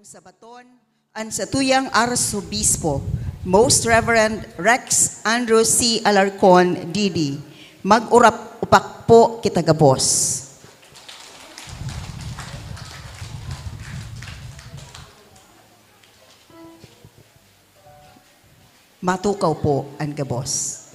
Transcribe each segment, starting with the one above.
Sa baton, ang sa tuyang Arsobispo, Most Reverend Rex Andrew C. Alarcon, D.D. Mag-upak po kita gabos. Matukaw po ang gabos.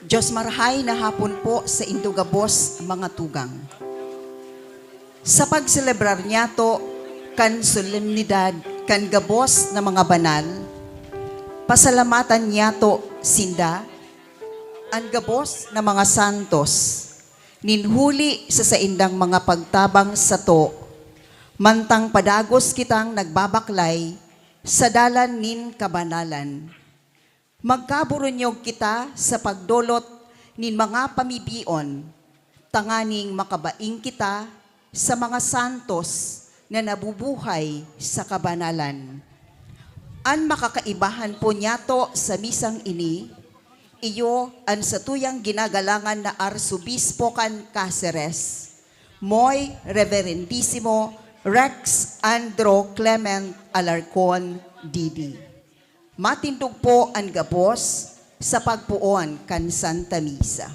Diyos marahay na hapon po sa indugabos mga tugang. Sa pagselebrar niya to, kan solemnidad, kan gabos na mga banal, pasalamatan niya to sinda, ang gabos na mga santos, ninhuli sa saindang mga pagtabang sa to, mantang padagos kitang nagbabaklay sa dalan nin kabanalan. Magkaburunyog kita sa pagdolot nin mga pamibion, tanganing makabaing kita sa mga santos na nabubuhay sa kabanalan. An makakaibahan po niyato sa misang ini, iyo an sa tuyang ginagalangan na Arsobispo kan Cáceres, Moy Reverendissimo Rex Andro Clement Alarcon Didi. Matindog po ang gabos sa pagpuon kan Santa Misa.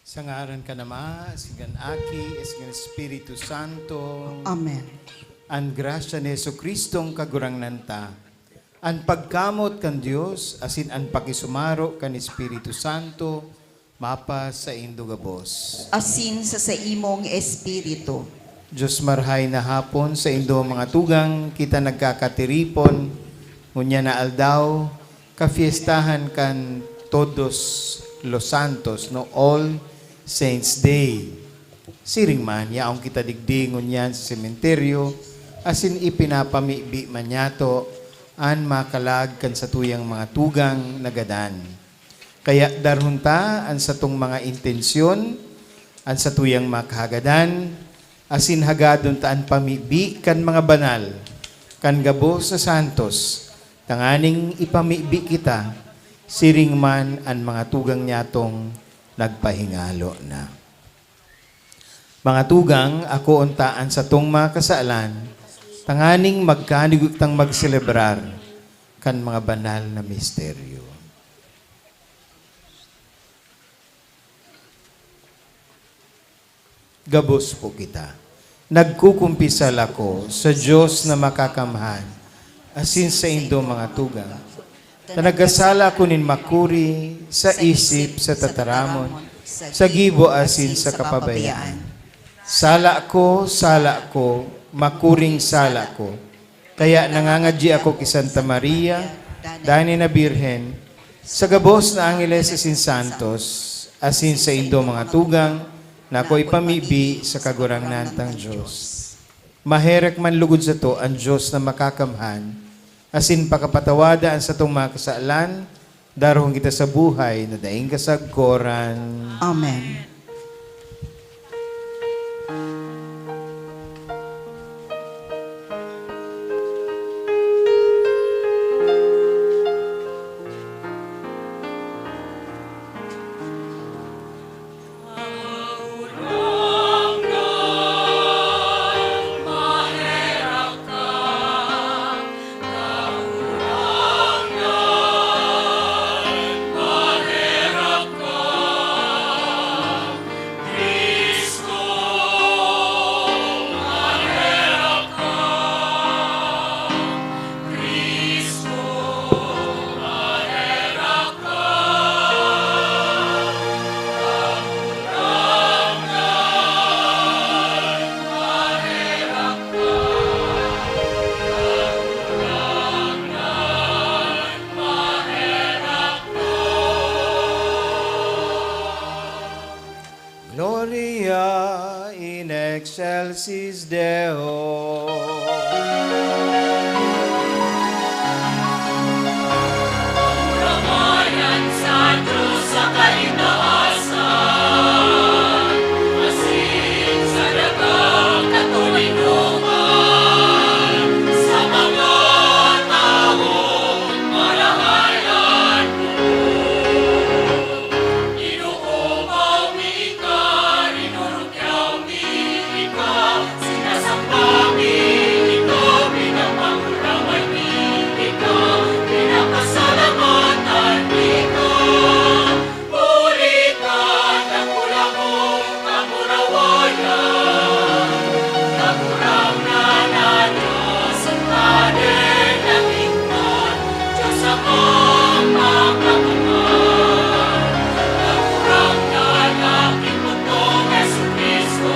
Sa ngaran ka nama, sigan Aki, sigan Espiritu Santo, Amen. ang grasya ni Jesucristong kagurang nanta, ang pagkamot kan Dios, asin ang pakisumaro kan Espiritu Santo, mapa sa indugabos. Asin sa imong espiritu. Diyos marhay na hapon sa indo mga tugang, kita nagkakatiripon, ngunya na aldaw, kafiestahan kan Todos los Santos, no All Saints Day. Siring man, yaong kita digdingon yan sa sementeryo, asin ipinapamibi man yato, an makalag kan sa tuyang mga tugang nagadan. Kaya darhunta, an sa tong mga intensyon, an sa tuyang makahagadan, asin hagadon taan pamibi kan mga banal, kan gabo sa santos, tanganing ipamibi kita, siring man an mga tugang nyatong nagpahingalo na. Mga tugang, ako untaan sa tong mga kasaalan, tanganing magkanigutang magselebrar kan mga banal na misteryo. Gabos po kita. Nagkukumpisal ako sa Diyos na makakamhan, asin sa indo mga tugang, tanagasala ko nin makuri sa isip sa tataramon, sa gibo asin sa kapabayaan. Sala ko, makuring sala ko. Kaya nangangadji ako kay Santa Maria, dani na Birhen, sa gabos na Angeles asin Santos, asin sa indo mga tugang, na ako'y pamibi sa kagurangnan tang Diyos. Maherek man lugod sa to ang Diyos na makakamhan, asin pakapatawadaan sa itong mga kasaalan, darong kita sa buhay na daing kasagkoran. Amen. Gloria in excelsis Deo. Ramayan sa Diyos sa kaligtasan, asin sa dagang katulinungan, sa mga taong marahayan mo. Inuumaw mi ka, inurugyaw mi ka, sinasamba mi ikaw, pinapanguramay mi ikaw, pinapasalamatan mi ka. Ulitan ang mula mong kamurawayan, kagurangan na Diyos ang Padre ng Ingman, Diyos amang makakamahal. Kagurangan aking butong Jesucristo,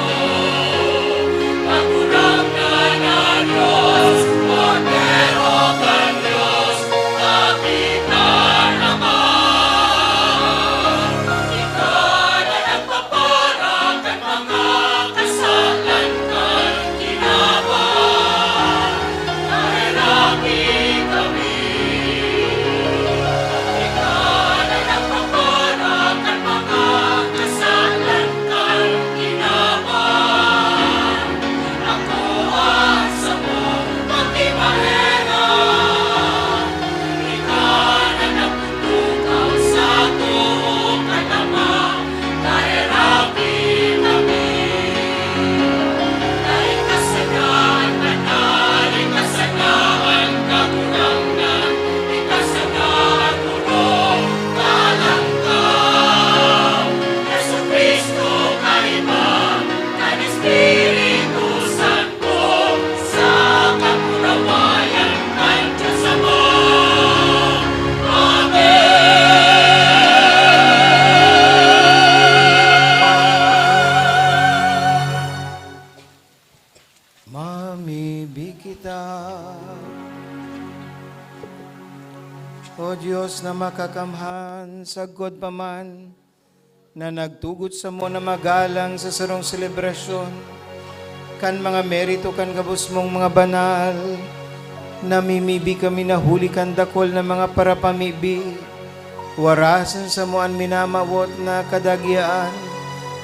kagurangan na Diyos, Cordero ng Diyos, aking naramang. Ikaw na nagpaparang at mga kasalan kang ginawa, nahirapi kami. Ikaw na nagpaparang at mga kasalan kang ginawa, ako ang sa mong pagtimahera. Ikaw na nagputukaw sa tuong katama, nahirapi kami. Dahil kasagaan, manaling kasagaan, kagurangan, ikasagaan, tulong, kalangkang. Yesu Cristo, kaibang, kan Espiritu Santo, sa kamurawayan kan Diyos Ama. Mamibig kita. O Diyos na makakamhan, sagod pa man, na nagtugot sa mo na magalang sa sarong selebrasyon, kan mga merito kan gabos mong mga banal, namimibi kami na huli kan dakol na mga parapamibi, warasan sa moan minamawot na kadagyaan,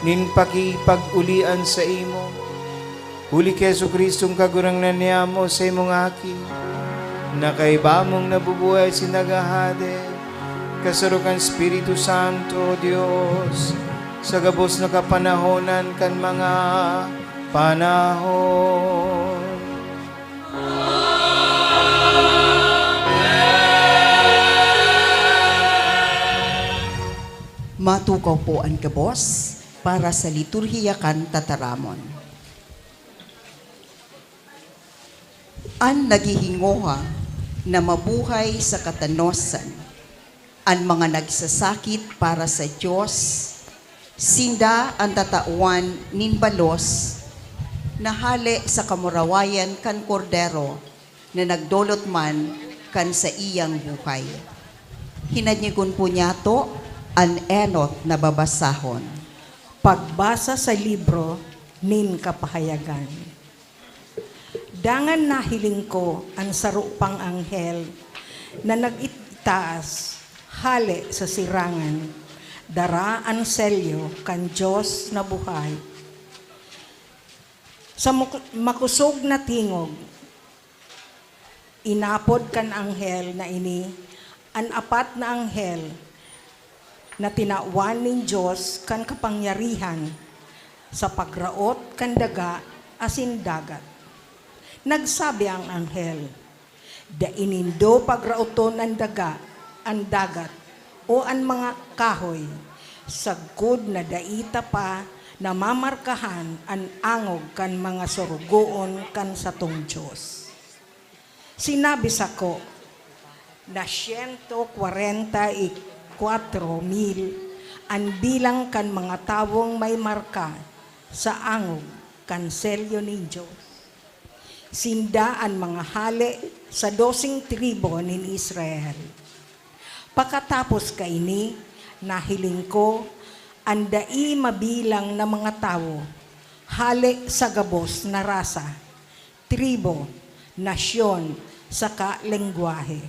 nin pakipag-ulian sa imo. Huli kay Jesu Kristong kagurangnan niya mo sa imong aki, na kay bamong nabubuhay sinagahade, kasarukan Espiritu Santo, Diyos, sa gabos na kapanahonan kan mga panahon. Matukaw po ang kabos para sa liturhiya kan tataramon. An naghihingoha na mabuhay sa katanosan, ang mga nagsasakit para sa Diyos, sinda ang tatauan nin balos, nahali sa kamurawayan kan kordero na nagdulot man kan sa iyang buhay. Hinadnigon po niya to an enot na babasahon. Pagbasa sa libro nin kapahayagan. Dangan nahiling ko ang sarupang anghel na nagitaas hali sa sirangan, dara ang selyo kan Diyos na buhay. Sa makusog na tingog, inapod kan anghel na ini, an apat na anghel na tinawan nin Diyos kan kapangyarihan sa pagraot kan daga asin dagat. Nagsabi ang anghel, da inindo pagrauton ang daga, ang dagat, o ang mga kahoy, sagkod na daita pa na mamarkahan ang angog kan mga surugoon kan satong Diyos. Sinabi sa ko, na 144,000 ang bilang kan mga tawong may marka sa angog kan selyo ni Diyos. Sindaan mga hali sa 12 tribo ni Israel. Pagkatapos kaini, nahiling ko, andai mabilang na mga tao, hali sa gabos na rasa, tribo, nasyon, saka lengguwahe.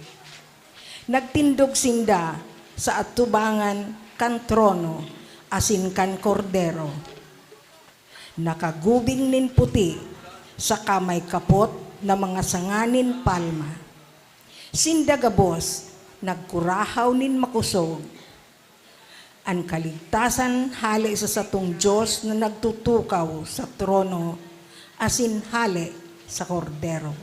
Nagtindog sinda sa atubangan kan trono, asin kan kordero. Nakagubing nin puti, saka may kapot na mga sanganin palma. Sindagabos, nagkurahaw nin makusog. Ang kaligtasan hali sa satong Diyos na nagtutukaw sa trono, asin hali sa kordero.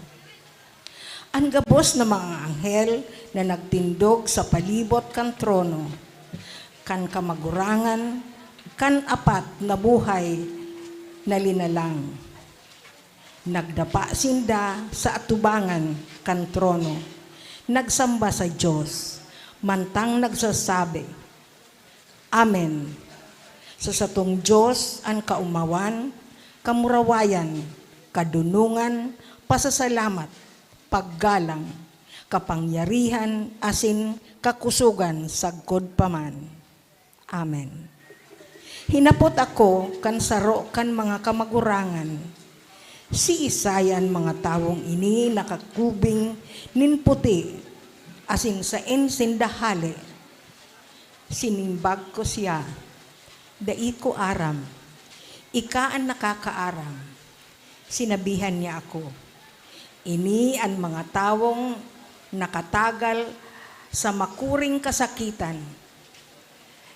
Ang gabos na mga anghel na nagtindog sa palibot kan trono, kan kamagurangan, kan apat na buhay na linalang. Nagdapa sinda sa atubangan kan trono, nagsamba sa Diyos, mantang nagsasabi, Amen. Sa satong Diyos ang kaumawan, kamurawayan, kadunungan, pasasalamat, paggalang, kapangyarihan, asin kakusugan, sagkod paman. Amen. Hinapot ako kan saro kan mga kamagurangan, si Isayan mga tawong ini nakakubing nin puti, asin sa ensindahali. Sinimbag ko siya, dai ko aram, ika ang nakakaaram. Sinabihan niya ako, ini ang mga tawong nakatagal sa makuring kasakitan.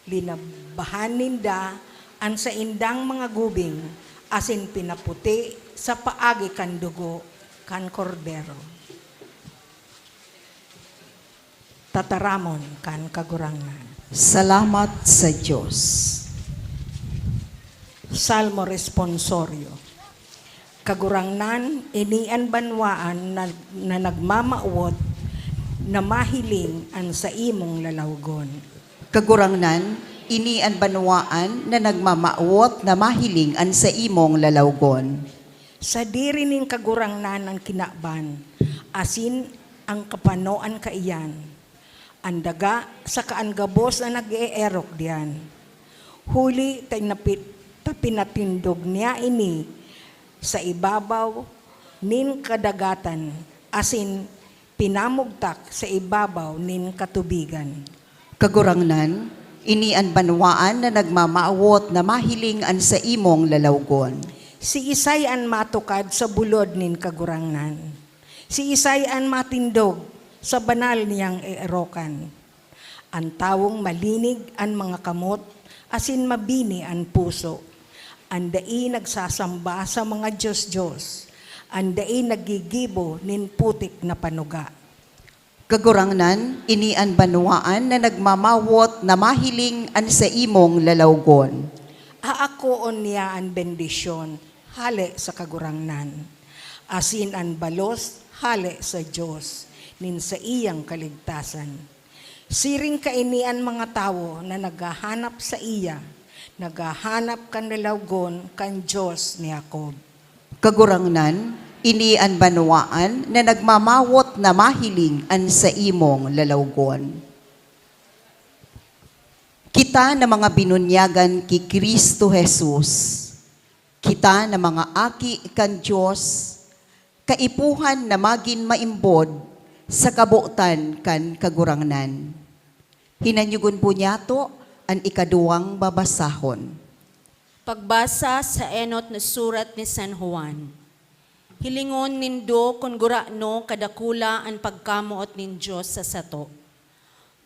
Linabahan ninda ang sa indang mga gubing, asin pinaputi sa paagi kan dugo kan kordero. Tataramon kan kagurangan. Salamat sa Diyos. Salmo responsorio. Kagurangnan, inian banwaan na nagmamauwot na mahiling an sa imong lalawgon. Kagurangnan, ini ang banwaan na nagmamaot na mahiling an sa imong lalawgon. Sa diri ning kagurangnan ang kinaban, asin ang kapanoan kaiyan, ang daga sa kaanggabos na nag-eerok diyan. Huli pinatindog niya ini sa ibabaw nin kadagatan, asin pinamugtak sa ibabaw nin katubigan. Kagurangnan, ini ang banwaan na nagmamaawot na mahiling an sa imong lalawgon. Si Isay an matukad sa bulod nin kagurangnan. Si Isay an matindog sa banal niyang eerokan. Ang tawong malinig ang mga kamot, asin mabini ang puso. Andai nagsasamba sa mga Diyos-Diyos. Andai nagigibo nin putik na panuga. Kagurangnan, ini ang banwaan na nagmamawot na mahiling an sa imong lalawgon. Aakoon niya ang bendisyon, hali sa kagurangnan. Asin ang balos, hali sa Diyos, nin sa iyang kaligtasan. Siring kainian mga tao na naghahanap sa iya, naghahanap kan lalawgon kan Diyos ni Jacob. Kagurangnan, ini an banwaan na nagmamawot na mahiling an sa imong lalawgon. Kita na mga binunyagan ki Kristo Jesus, kita na mga aki kan Diyos, kaipuhan na magin maimbod sa kabutan kan kagurangnan. Hinanyugon po niya to ang ikaduwang babasahon. Pagbasa sa enot na surat ni San Juan. Hilingon nindo kun gurano kadakula ang pagkamuot nin Diyos sa sato.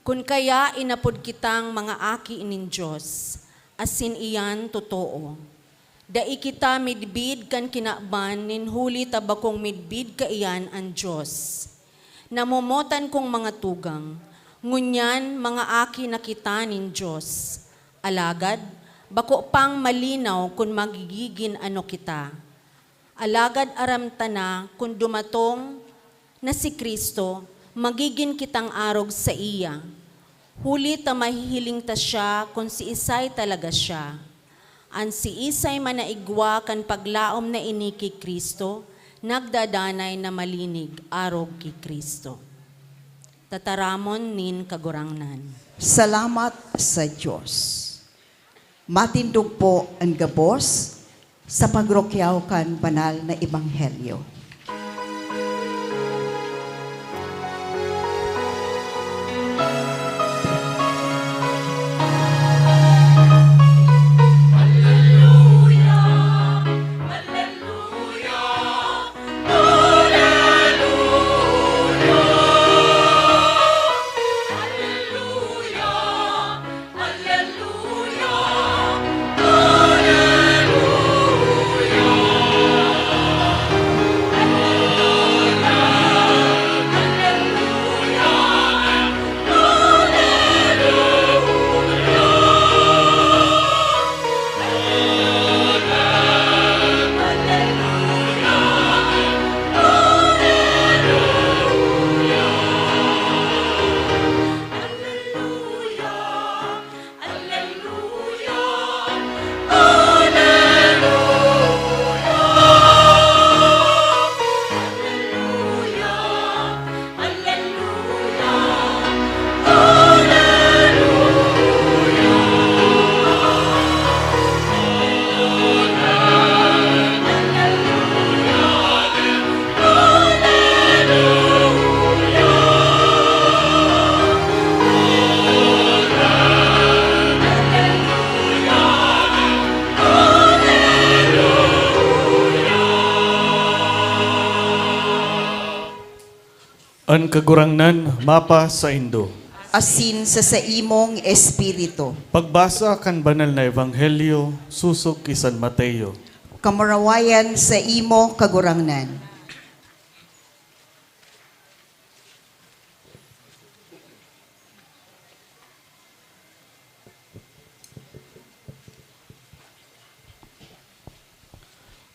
Kun kaya inapod kitang mga aki nin Diyos, asin iyan totoo. Dai kita midbid kan kinakban nin huli tabakong midbid kaiyan ang Diyos. Namomotan kong mga tugang, ngunyan mga aki na kita nin Diyos. Alagad, bako pang malinaw kung magigigin ano kita. Alagad aramtana kung dumatong na si Kristo, magigin kitang arog sa iya. Huli ta mahihiling ta siya kung si Isay talaga siya. An si Isay manaigwa kan paglaom na ini kay Kristo, nagdadanay na malinig arog kay Kristo. Tataramon nin kagurangnan. Salamat sa Diyos. Matindog po ang gabos sa pagrokyaw kan banal na ebanghelyo. An kagurangnan mapa sa Indo. Asin sa imong espiritu. Pagbasa kan banal na ebanghelyo susok kay San Mateo. Kamarawayan sa imo kagurangnan.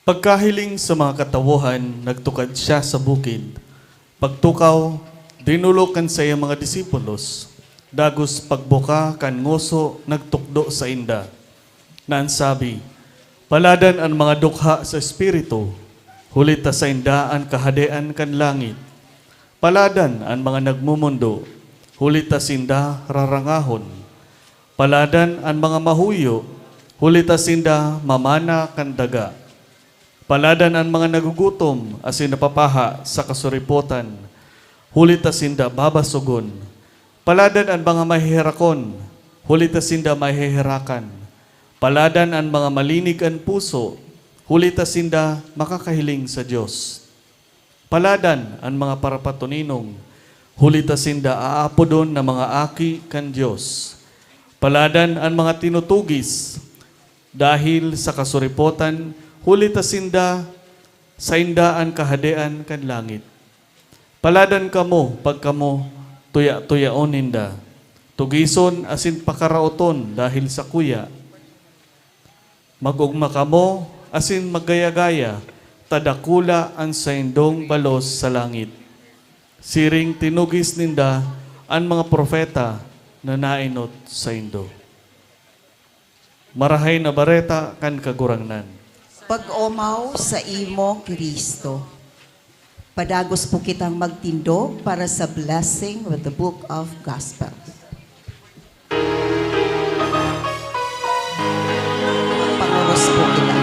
Pagkahiling sa mga katawuhan, nagtukad siya sa bukid. Pagtukaw, dinulokan sa iyang mga disipulos. Dagos pagbuka kan ngoso, nagtukdo sa inda. Naan sabi, paladan ang mga dukha sa espiritu, hulita sa inda ang kahadean kan langit. Paladan ang mga nagmumundo, hulita sinda rarangahon. Paladan ang mga mahuyo, hulita sinda mamana kan daga. Paladan ang mga nagugutom asin napapaha sa kasuripotan, hulita sinda babasugon. Paladan ang mga mahihirakon, hulita sinda mahihirakan. Paladan ang mga malinig ang puso, hulita sinda makakahiling sa Diyos. Paladan ang mga parapatuninong, hulita sinda aapodon na mga aki kan Diyos. Paladan ang mga tinutugis, dahil sa kasuripotan, hulita sinda sa indaan kahadean kan langit. Paladan kamo pag kamo tuya-tuyaon ninda. Tugison asin pakarauton dahil sa kuya. Magugma kamo asin maggaya-gaya tadakula ang sa indong balos sa langit. Siring tinugis ninda ang mga propeta na nainot sa indo. Marahay na bareta kan kagurangnan. Pag-omaw sa imo, Kristo. Padagos po kitang magtindog para sa blessing with the Book of Gospel. Panguros po kita.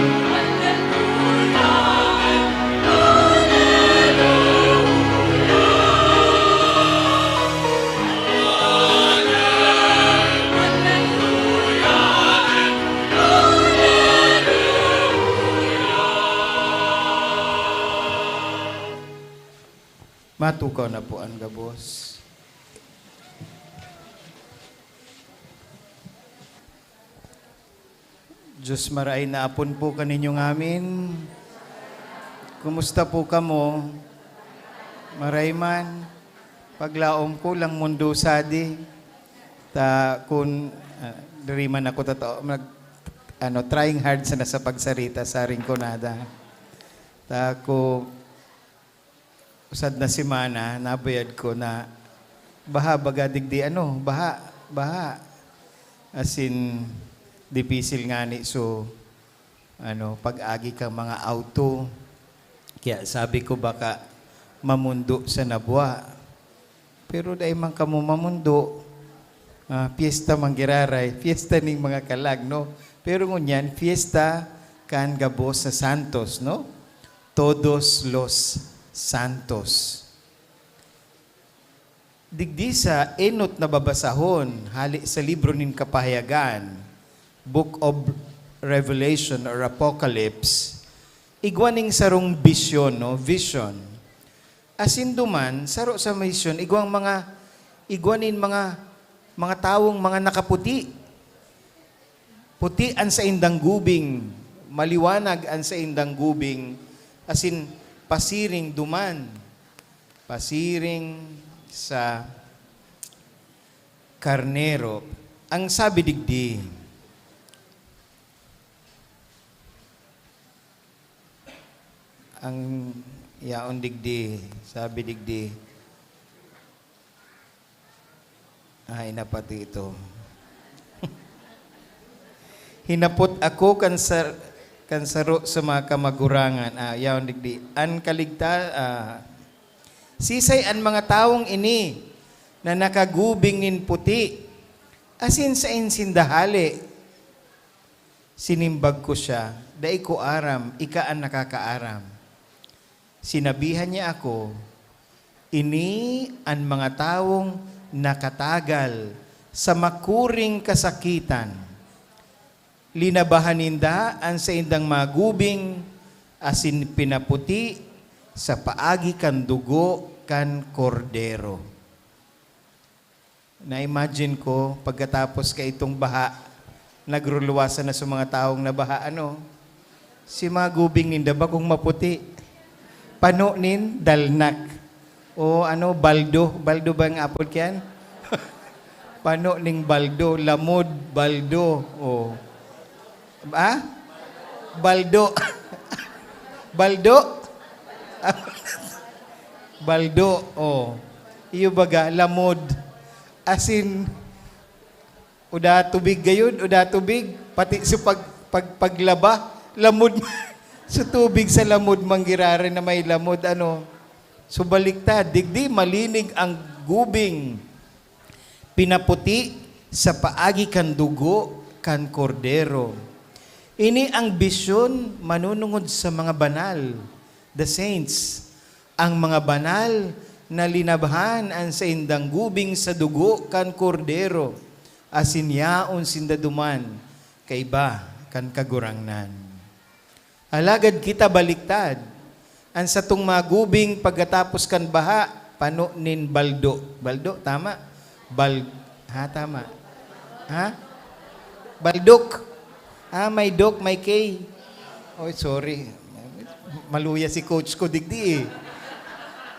Matukaw na po ang gabos. Diyos maray na apon po kaninyong amin. Kumusta po kamo? Maray man. Paglaom ko lang mundo sadi. Ta kun diri man ako totoo trying hard sana sa pagsarita sa ring konada. Ta ko usad na simana, nabayad ko na baha baga digdi baha. As in, dipisil nga ni so, pag-agi kang mga auto. Kaya sabi ko baka mamundo sa nabwa. Pero dahil man kamo mamundo, fiesta manggiraray, fiesta ning mga kalag, no? Pero ngunyan, fiesta kan gabos sa Santos, no? Todos los Santos. Digdi sa enot na babasahon, hali sa libro nin Kapahayagan, Book of Revelation or Apocalypse, igwaning sarong vision, no? Vision. Asin duman, saro sa vision, igwanin mga tawong mga nakaputi. Puti an sa indang gubing, maliwanag an sa indang gubing, asin pasiring duman, pasiring sa karnero. Ang sabi digdi, ang yaon digdi, sabi digdi, ay napati ito. Hinapot ako kansaro sa mga kamagurangan. Yaon digdi. An sisay an mga taong ini na nakagubing nin puti. Asin sa insindahali. Sinimbag ko siya. Dai ko aram, ika ang nakakaaram. Sinabihan niya ako, ini an mga taong nakatagal sa makuring kasakitan. Linabahaninda ang sa indang magubing asin pinaputi sa paagi kan dugo kan kordero. Na-imagine ko, pagkatapos ka itong baha, nagruluwasan na sa mga taong nabaha, si magubing ninda ba kung maputi? Pano nin dalnak? O baldo? Baldo ba ang apod kyan? Pano ning baldo? Lamod, baldo. Baldo. Baldo? Baldo, iyo baga, lamod. Asin, uda tubig gayon, uda tubig, pati sa paglaba, lamod. Sa tubig sa lamod, manggirare na may lamod, So baliktad, digdi malinig ang gubing. Pinaputi sa paagi kan dugo kan kordero. Ini ang bisyon manunungod sa mga banal, the saints. Ang mga banal na linabahan ang sa indang gubing sa dugo kan kordero. Asin yaon sindaduman kaiba kan kagurangnan. Alagad kita baliktad. Ang sa tung magubing pagkatapos kan baha, pano nin baldo. Baldo, tama? Tama. Baldok. May dok, may K. Sorry. Maluya si coach ko digdi eh.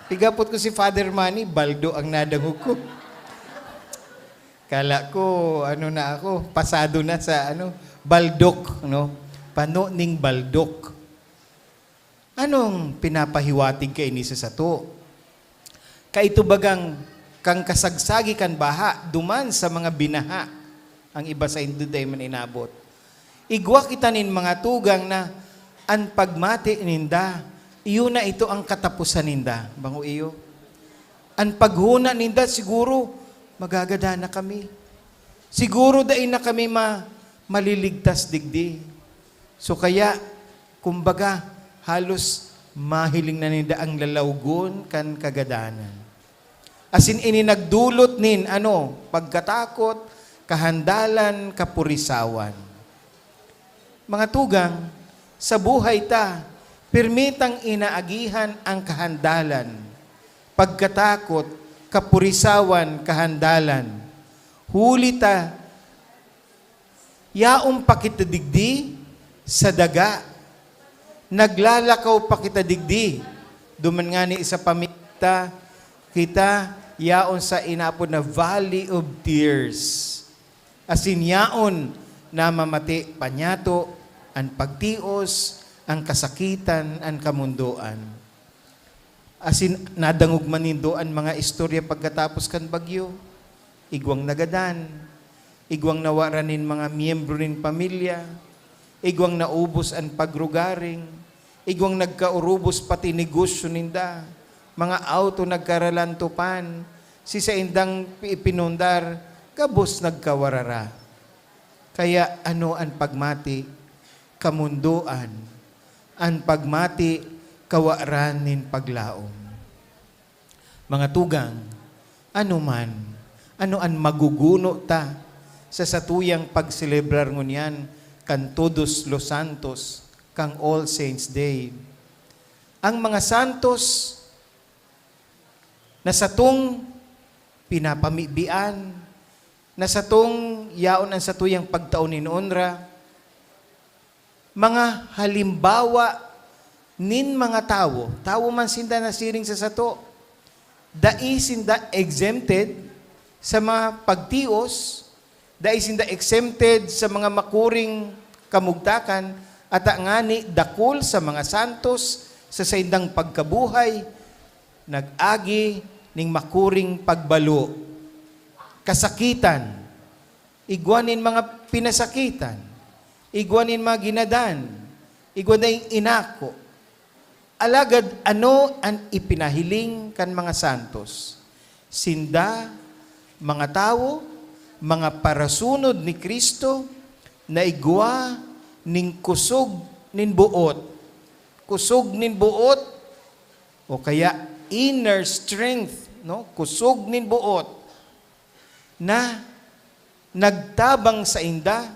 Pigapot ko si Father Manny, baldo ang nadangog ko. Kala ko, pasado na sa baldok, Pano ning baldok. Anong pinapahiwatig kay ni sa sato? Kaito bagang kang kasagsagi kan baha, duman sa mga binaha. Ang iba sa Hindu day man inabot. Igwa kita nin mga tugang na an pagmati ninda, iyo na ito ang katapusan ninda. Bango iyo. An paghuna ninda, siguro, magagada na kami. Siguro dahil na kami maliligtas digdi. So kaya, kumbaga, halos mahiling na ninda ang lalawgon kan kagadanan. As in, nagdulot nin, pagkatakot, kahandalan, kapurisawan. Mga tugang, sa buhay ta, permitang inaagihan ang kahandalan, pagkatakot, kapurisawan, kahandalan. Huli ta, yaong pakitadigdi sa daga, naglalakaw pakitadigdi. Duman nga ni isa pamita, kita yaon sa inapod na Valley of Tears. Asin yaon na mamati panyato, ang pagtios, ang kasakitan, ang kamunduan. Asin nadangog manindo ang mga istorya pagkatapos kan bagyo. Igwang nagadan, igwang nawaranin mga miyembro nin pamilya, igwang naubos ang pagrugaring, igwang nagkaurubos pati negosyo ninda, mga auto nagkaralantupan, si sa indang ipinundar, kabos nagkawarara. Kaya ano ang pagmati? Kamunduan, ang pagmati, kawaran nin paglaom. Mga tugang, ano ang maguguno ta sa satuyang pagselebrar ngunyan kan Todos los Santos, kang All Saints Day. Ang mga santos na satong pinapamibian, na satong yaon ang satuyang pagtaon ni Onra, mga halimbawa nin mga tao man sinda na siring sa sato, dai sinda exempted sa mga pagtios, dai sinda exempted sa mga makuring kamugtakan, at ngani dakol sa mga santos sa saindang pagkabuhay, nag-agi ning makuring pagbalo, kasakitan, igwanin mga pinasakitan, igwanin mga ginadan, igwanin inako. Alagad ano ang ipinahiling kan mga santos? Sinda, mga tao, mga parasunod ni Kristo, na igwa ning kusog nin buot. Kusog nin buot, o kaya inner strength, kusog nin buot, na nagtabang sa inda,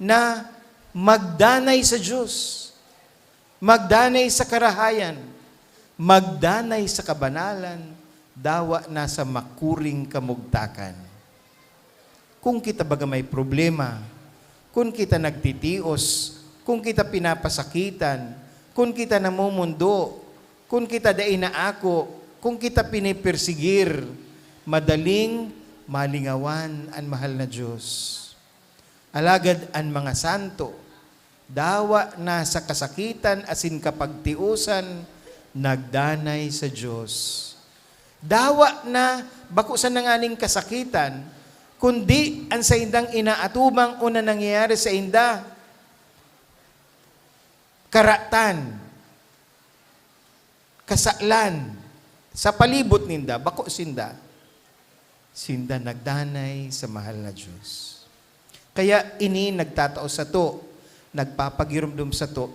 na magdanay sa Diyos, magdanay sa karahayan, magdanay sa kabanalan, dawa na sa makuring kamugtakan. Kung kita baga may problema, kung kita nagtitios, kung kita pinapasakitan, kung kita namumundo, kung kita dainaako, kung kita pinipersigir, madaling malingawan ang mahal na Diyos. Alagad ang mga santo, dawa na sa kasakitan asin kapagtiusan, nagdanay sa Diyos. Dawa na bako sa nanganing kasakitan, kundi ang sa indang inaatubang una nangyayari sa inda, karatan, kasaklan, sa palibot ninda, bako sinda nagdanay sa mahal na Diyos. Kaya ini nagtatao sa to, nagpapagirumdum sa to,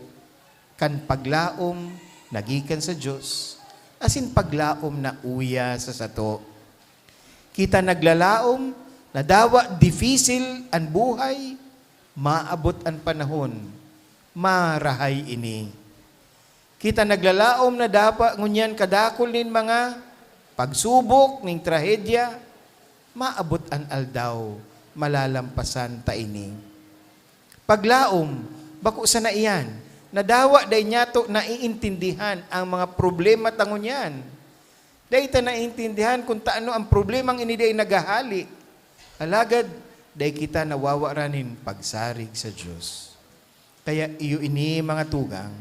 kan paglaom, nagikan sa Diyos, asin paglaom na uya sa sato. Kita naglalaom, na dawa difficile ang buhay, maabot ang panahon, marahay ini. Kita naglalaom na dapat ngunyan kadakol nin mga pagsubok ning trahedya, maabot ang aldaw, malalampasan ta ini. Paglaom, bako sa na iyan, nadawa day nyato naiintindihan ang mga problema tangon yan. Day ta naiintindihan kung taano ang problemang ini day nagahali. Alagad, day kita nawawaranin pagsarig sa Diyos. Kaya iyo ini mga tugang,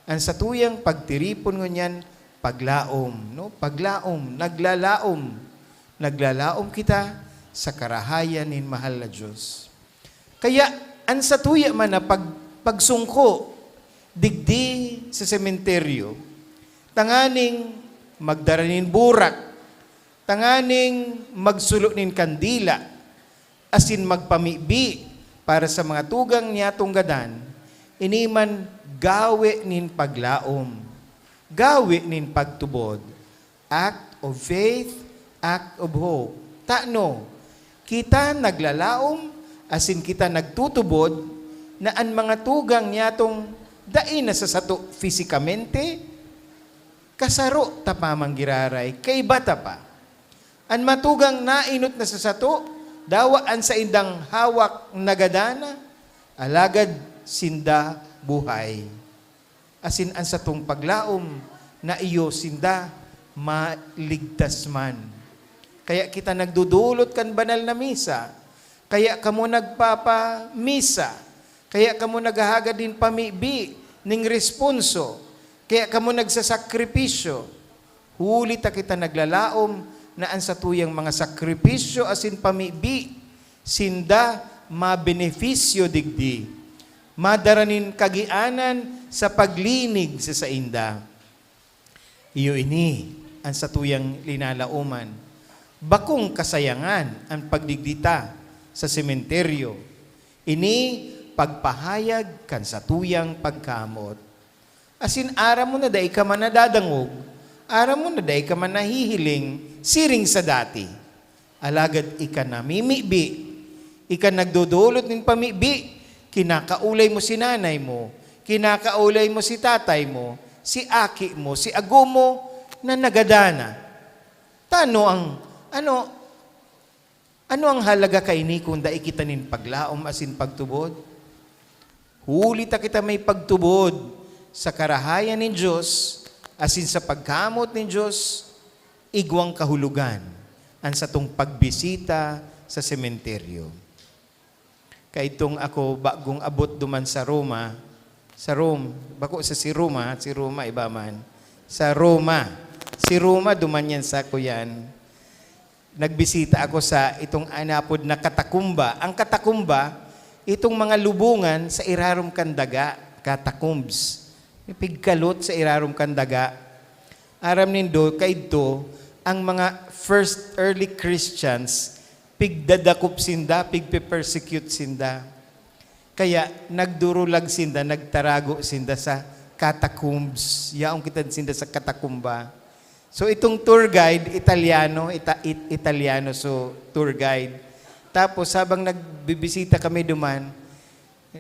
ang satuyang pagtiripon ngunyan, paglaom, paglaom, naglalaom kita sa karahayan nin mahal na Diyos. Kaya, ang satuya man na pagsungko, digdi sa sementeryo, tanganing magdaranin burak, tanganing magsulo nin kandila, asin magpamibi para sa mga tugang niya tunggadan, iniman gawe nin paglaom, gawe nin pagtubod, act of faith, act of hope. Tano, kita naglalaom, asin kita nagtutubod, na ang mga tugang niya tong dain na sa sato fisikamente, kasaro tapamang giraray, kay bata pa. An matugang nainot na sa sato, dawaan sa indang hawak nagadana, alagad sinda buhay. Asin an satong paglaom, na iyo sinda maligtas man. Kaya kita nagdudulot kan banal na misa, kaya kamo nagpapamisa, kaya kamo naghahagad din pamibi ning responso, kaya kamo nagsasakripisyo. Huli ta kita naglalaom na ang satuyang mga sakripisyo asin pamibi, sinda mabenefisyo digdi, madaranin kagianan sa paglinig sa sainda. Iyo ini ang satuyang linalauman. Bakong kasayangan ang pagdigdita sa sementeryo. Ini pagpahayag kan satuyang pagkamot. Asin aram mo na day ka man nadadangog, aram mo na day ka man nahihiling, siring sa dati. Alagad ika namimibi, ika nagdudulot ng pamibi, kinakaulay mo si nanay mo, kinakaulay mo si tatay mo, si aki mo, si ago mo, na nagadana. Ano ang halaga kaini kung da ikitanin paglaom asin pagtubod? Huli ta kita may pagtubod sa karahayan ni Diyos, asin sa pagkamot ni Diyos, igwang kahulugan, ang satong pagbisita sa sementeryo. Kaitong ako bagong abot duman sa Roma, bako sa si Roma iba man, sa Roma, si Roma duman yan sa kuyan. Nagbisita ako sa itong anapod na katakumba. Ang katakumba, itong mga lubungan sa irarom kandaga, catacombs. Pigkalot sa irarom kandaga. Aram nindo, kaito, ang mga first early Christians, pigdadakop sinda, pigpe-persecute sinda. Kaya nagdurulag sinda, nagtarago sinda sa catacombs. Yaong kita sinda sa katakumba. So itong tour guide, Italiano so tour guide. Tapos habang nagbibisita kami duman,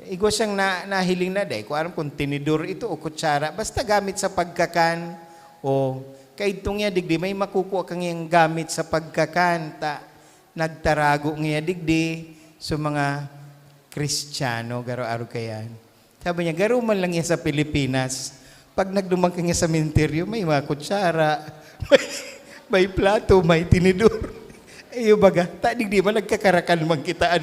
igwa siyang nahiling na day. Kung aram kung tinidor ito o kutsara, basta gamit sa pagkakan o kaitong niya digdi, may makukuha kang yung gamit sa pagkakan. Nagtarago niya digdi so mga Kristiyano, garo-aro kayan. Sabi niya, garo man lang yan sa Pilipinas. Pag nagdumang ka niya sa sementeryo, may mga kutsara, may plato, may tinidor. Iyo baga, digdi man nagkakarakan man kita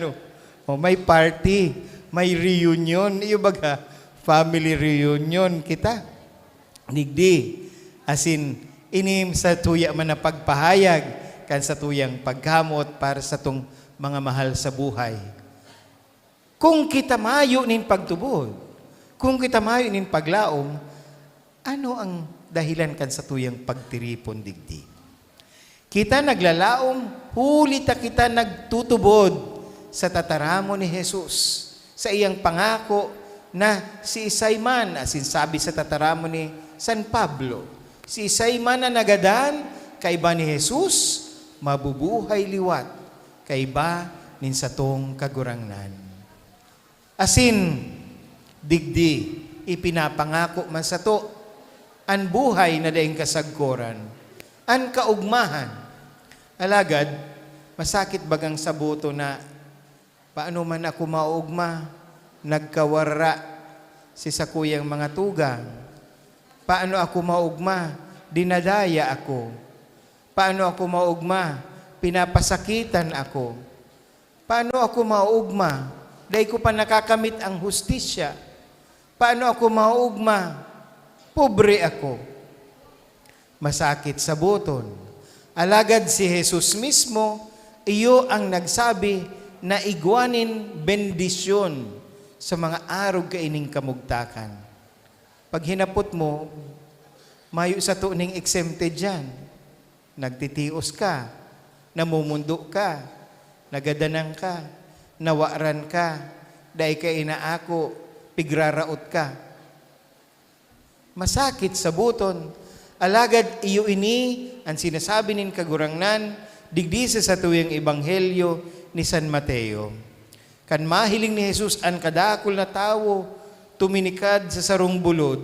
O may party, may reunion, iyo baga, family reunion kita. Digdi, asin inim sa tuya man na pagpahayag, kan sa tuyang pagkamot para sa tong mga mahal sa buhay. Kung kita mayo nin pagtubod, kung kita mayo nin paglaom, ano ang dahilan kan sa tuyang pagtiripon digdi? Kita naglalaom, huli ta kita nagtutubod sa tataramo ni Jesus, sa iyang pangako na si Isayman, asin sabi sa tataramo ni San Pablo, si Isayman na nagadan, kaiba ni Jesus, mabubuhay liwat, kaiba nin satong kagurangnan. Asin, digdi, ipinapangako man sa to, an buhay na daing kasagkoran, an kaugmahan. Alagad, masakit bagang sa buto na, paano man ako maugma, nagkawara si sakuyang mga tugang. Paano ako maugma, dinadaya ako. Paano ako maugma, pinapasakitan ako. Paano ako maugma, dahil ko pa nakakamit ang hustisya. Paano ako maugma, pobre ako. Masakit sa buton. Alagad si Jesus mismo, iyo ang nagsabi na igwanin bendisyon sa mga arog kaining kamugtakan. Pag hinapot mo, mayo sa tuning exempted dyan. Nagtitios ka, namumundo ka, nagadanang ka, nawaran ka, dahil ka inaako, pigraraot ka. Masakit sa buton. Alagad iyo ini, ang sinasabi nin kagurangnan, digdi sa tuyang ebanghelyo ni San Mateo. Kan mahiling ni Jesus an kadakol na tawo, tuminikad sa sarong bulod.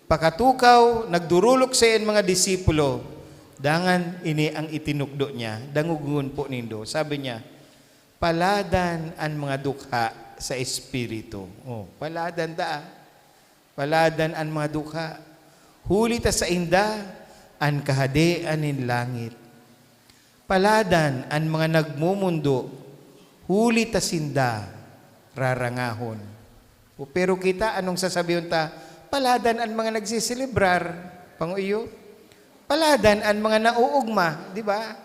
Pakatukaw, nagdurulok sa iyan mga disipulo. Dangan ini ang itinukdo niya. Dangugun po nindo. Sabi niya, paladan ang mga dukha sa espiritu. Oh, paladan da. Paladan ang mga dukha. Huli ta sa inda, ang kahadean nin langit. Paladan ang mga nagmumundo, huli ta sinda, rarangahon. O, pero kita, anong sasabihin ta? Paladan ang mga nagsiselebrar, panguyo. Paladan ang mga nauugma, di ba?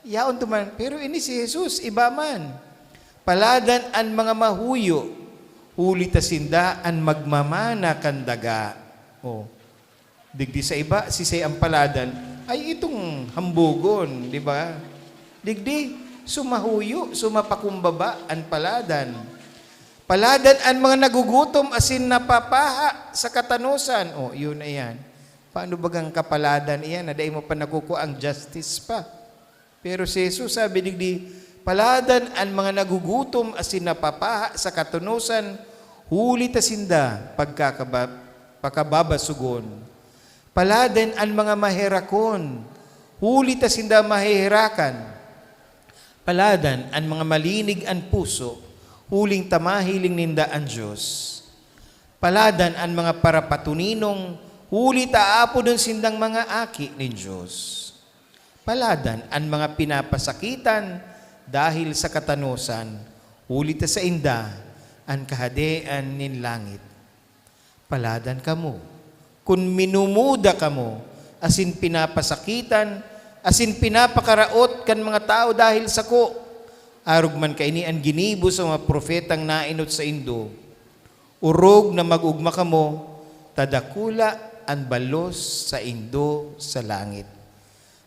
Yaon tuman. Pero ini si Jesus, iba man. Paladan ang mga mahuyo, huli ta sinda, ang magmamana kandaga. O, digdi sa iba, sisay ang paladan, ay itong hambugon, di ba? Digdi, sumahuyo, sumapakumbaba ang paladan. Paladan ang mga nagugutom asin napapaha sa katanusan. O, yun na yan. Paano bagang kapaladan iyan? Naday mo pa nakukuha ang justice pa. Pero si Jesus sabi digdi, paladan ang mga nagugutom asin napapaha sa katanusan, huli tasinda pagkababasugon. Paladan ang mga maherakon, huli tasinda mahihirakan. Paladan ang mga malinig ang puso, huling tamahiling ninda ang Diyos. Paladan ang mga parapatuninong, huli taapo dun sindang mga aki ni Diyos. Paladan ang mga pinapasakitan dahil sa katanusan, huli ta sa inda ang kahadean nin langit. Paladan kamo. Kung minumuda kamo, asin pinapasakitan, asin pinapakaraot kan mga tao dahil sa ko, arog man kaini ang ginibo sa mga propetang nainot sa Indo, urog na magugma kamo, tadakula ang balos sa Indo sa langit.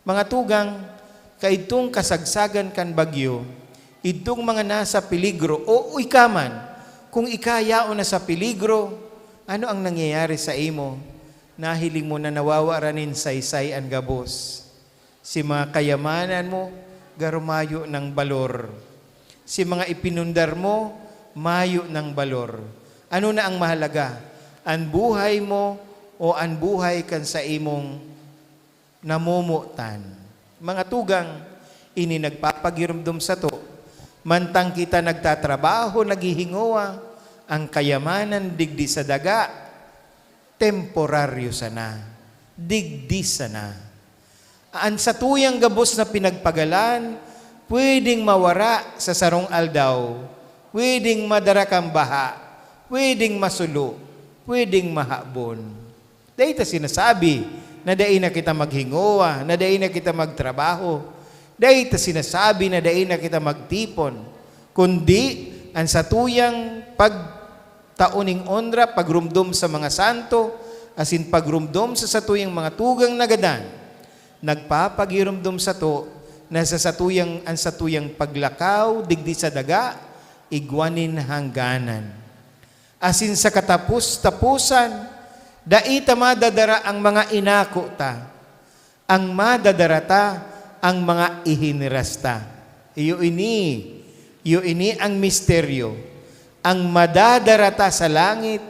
Mga tugang, kaitong kasagsagan kan bagyo, itong mga nasa peligro, o ikaman, kung ikayao na sa peligro, ano ang nangyayari sa imo? Nahiling mo na nawawaranin saysay ang gabos. Si mga kayamanan mo, garumayo ng balor. Si mga ipinundar mo, mayo ng balor. Ano na ang mahalaga? Ang buhay mo o ang buhay kan sa imong namumutan. Mga tugang, ini nagpapagirumdum sa to. Mantang kita nagtatrabaho, naghihingawa, ang kayamanan digdi sa daga, temporaryo sana, digdi sana. Ang sa tuyang gabos na pinagpagalan, pwedeng mawara sa sarong aldaw, pwedeng madara kang baha, pwedeng masulo, pwedeng mahabon. Dahil ito sinasabi, na dahil na kita maghingowa, na dahil na kita magtrabaho, dahil ito sinasabi na dahil na kita magtipon, kundi ang sa tuyang pagtauning ondra, pagrumdum sa mga santo, asin pagrumdum sa satuyang mga tugang nagadan, nagpapagirumdum sa to, na sa satuyang, ang satuyang paglakaw, digdi sa daga, igwanin hangganan. Asin sa katapus-tapusan, daita madadara ang mga inako ta, ang madadarata ang mga ihinirasta. Iyo ini ang misteryo. Ang madadarata sa langit,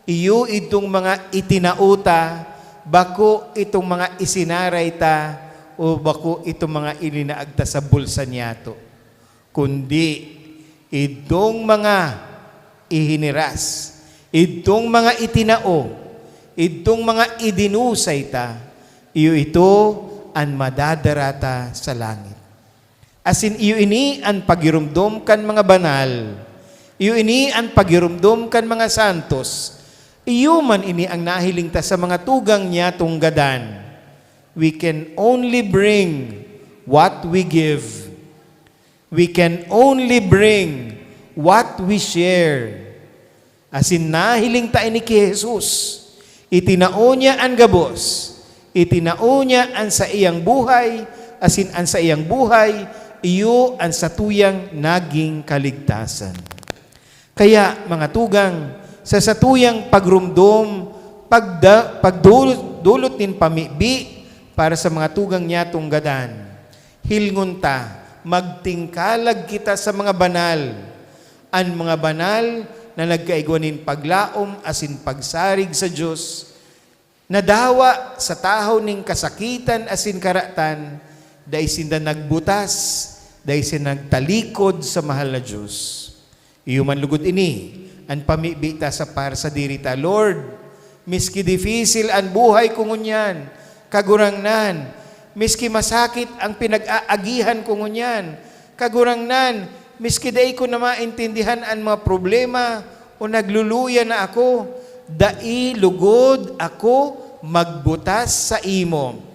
iyo itong mga itinauta, bako itong mga isinaray ta, o bako itong mga ilinaagta sa bulsa niyato. Kundi, itong mga ihiniras, itong mga itinao, itong mga idinusay ta, iyo ito ang madadarata sa langit. Asin iyo ini ang pagirumdom kan mga banal, iyo ini ang pagirumdom kan mga santos, iyo man ini ang nahiling ta sa mga tugang niya tunggadan. We can only bring what we give. We can only bring what we share. Asin nahiling ta ini kay Jesus, Itinao niya ang gabos. Itinao niya ang sa iyang buhay, asin ang sa iyang buhay, iyo ang sa tuyang naging kaligtasan. Kaya, mga tugang, sa satuyang pagrumdom, pagdulot nin pamibi para sa mga tugang niya tunggadan. Hilngon ta, magtingkalag kita sa mga banal. Ang mga banal na nagkaigwanin paglaom asin pagsarig sa Diyos, nadawa sa tahaw ning kasakitan asin karatan, dahil sinda nagbutas, dahil sinda nagtalikod sa mahal na Diyos. Iyo man lugod ini, ang pamibita sa para sa dirita, Lord, miski difficile ang buhay ko ngunyan, kagurangnan, miski masakit ang pinag-aagihan ko ngunyan, kagurangnan, miski day ko na maintindihan ang mga problema o nagluluya na ako, dai lugod ako magbutas sa imo.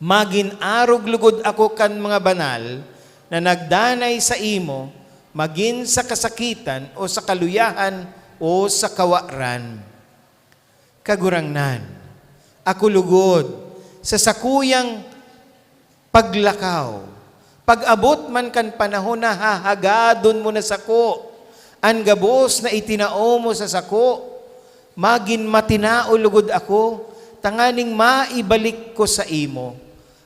Magin arog lugod ako kan mga banal na nagdanay sa imo, magin sa kasakitan o sa kaluyahan o sa kawaran. Kagurangnan, ako lugod sa sakuyang paglakaw. Pag-abot man kan panahon na hahagadon mo na sako, ang gabos na itinao mo sa sako, magin matinao lugod ako, tanganing maibalik ko sa imo.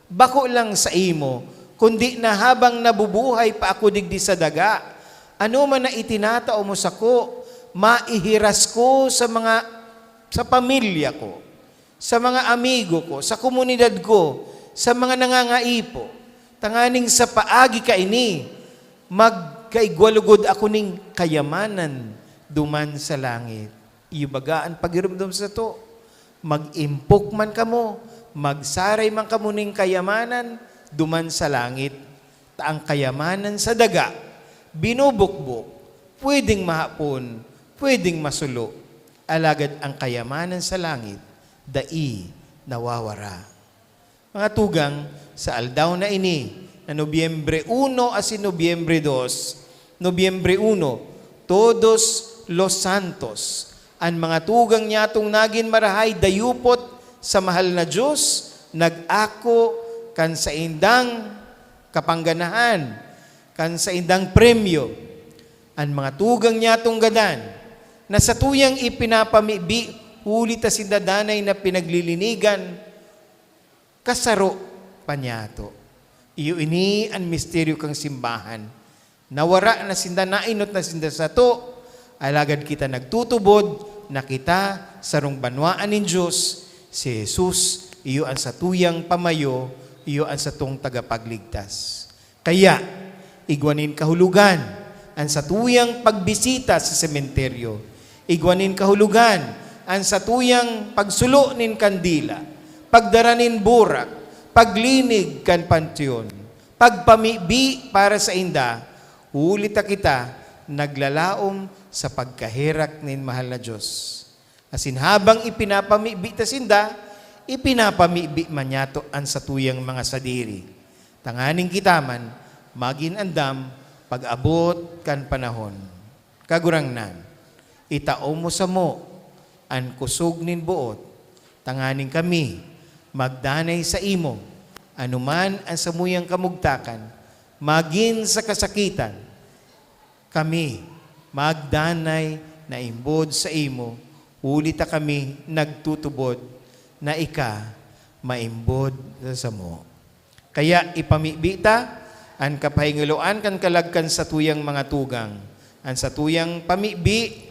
Bako lang sa imo, kundi na habang nabubuhay pa ako digdi sa daga, ano man na itinatao mo sako, maihiras ko sa pamilya ko, sa mga amigo ko, sa komunidad ko, sa mga nangangaipo. Tanganing sa paagi ka ini, magkaigwalugod ako ning kayamanan duman sa langit. Iyo bagaan pagirumdum sa to, mag-impok man kamo, magsaray man kamo ning kayamanan duman sa langit. Taang kayamanan sa daga, binubukbok, pwedeng mahapon, pwedeng masulo. Alagad ang kayamanan sa langit, dai nawawara. Mga tugang, sa aldaw na ini, na Nobyembre 1 asin Nobyembre 2, Nobyembre 1, Todos los Santos, ang mga tugang niyatong nagin marahay dayupot sa mahal na Diyos, nag-ako kan sa indang kapangganahan, kan sa indang premyo, ang mga tugang niyatong gadan, na sa tuyang ipinapamibi, huli ta sindadanay na pinaglilinigan, kasaro panyato. Iyo ini ang misteryo kang simbahan. Nawara na sinda, nainot na sinda sa to, alagad kita nagtutubod, na kita sarong banwaan ng Diyos, si Jesus, iyo ang sa tuyang pamayo, iyo ang sa tong tagapagligtas. Kaya, igwanin kahulugan, ang sa tuyang pagbisita sa sementeryo, igwanin kahulugan, ang sa tuyang pagsulo nin kandila, pagdaranin burak, paglinig kan pantyon, pagpamibi para sa inda, ulita kita, naglalaom sa pagkahirak nin mahal na Diyos. Asin habang ipinapamibi ta sinda, ipinapamibi man yato ang sa tuyang mga sadiri. Tanganing kitaman, magin andam, pag-abot kan panahon. Kagurangnan, itao mo sa mo, ang kusog nin buot, tanganing kami, magdanay sa imo, anuman ang samuyang kamugtakan, magin sa kasakitan, kami magdanay na imbod sa imo, ulita kami nagtutubod, na ika maimbod sa mo. Kaya ipamibita, ang kapahinguloan kan kalagkan sa tuyang mga tugang, ang sa tuyang pamibi,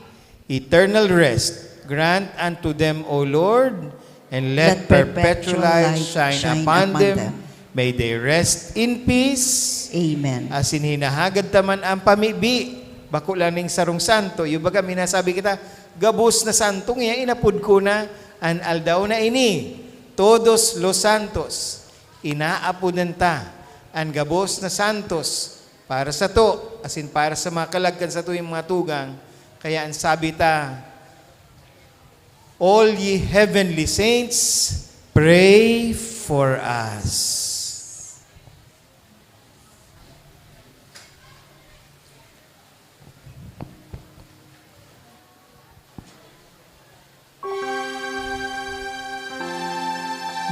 eternal rest, grant unto them, O Lord, and let perpetual light shine upon them. May they rest in peace. Amen. Asin hinahagad taman ang pamibi. Bako lang ning sarong santo. Yung baga minasabi kita, gabos na santong iya, inapod ko na an aldaw na ini. Todos los santos. Inaapodan ta ang gabos na santos para sa to. Asin para sa mga kalagkan sa to yung mga tugang. Kaya ang sabi ta, all ye heavenly saints, pray for us.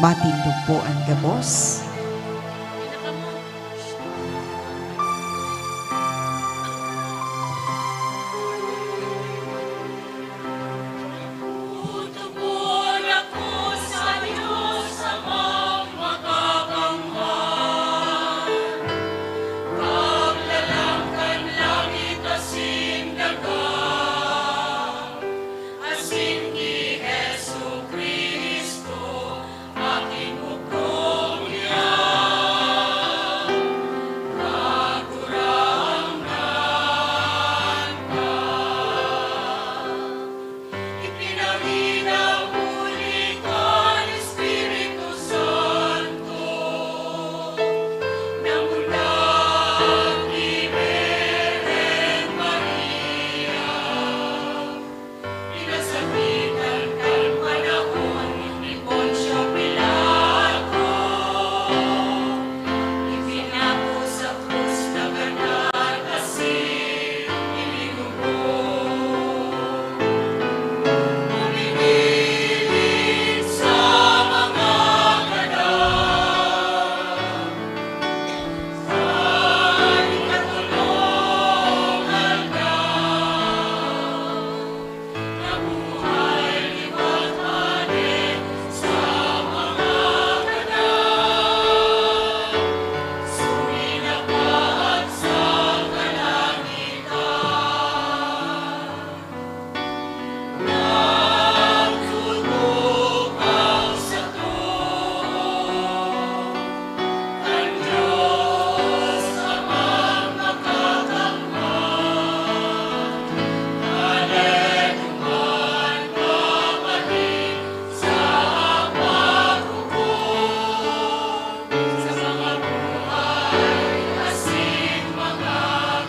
Matindog po ang gabos. Tutubol ako sa Diyos amang makakamahal. Paglalangkan langit asin daga, asin ni Jesu Kristo, aking ukrong niya. Kagurangan ka. Ipinanginaw muli ka ni Espiritu Santo na mula kay Virgen Maria. Pinasabitan kang panahon ni Poncio Pilato, ipinako sa krus na ganat asin ilinubog. Umingilin sa mga ganap, ay katulungan ka. Nabuhay liwat manin sa mga ganap, suminapat sa kalangitan. Nagtutukaw sa tuhod, ang Diyos amang makakamahal. Haleluman kapatid sa paghukom, sa mga buhay asin mga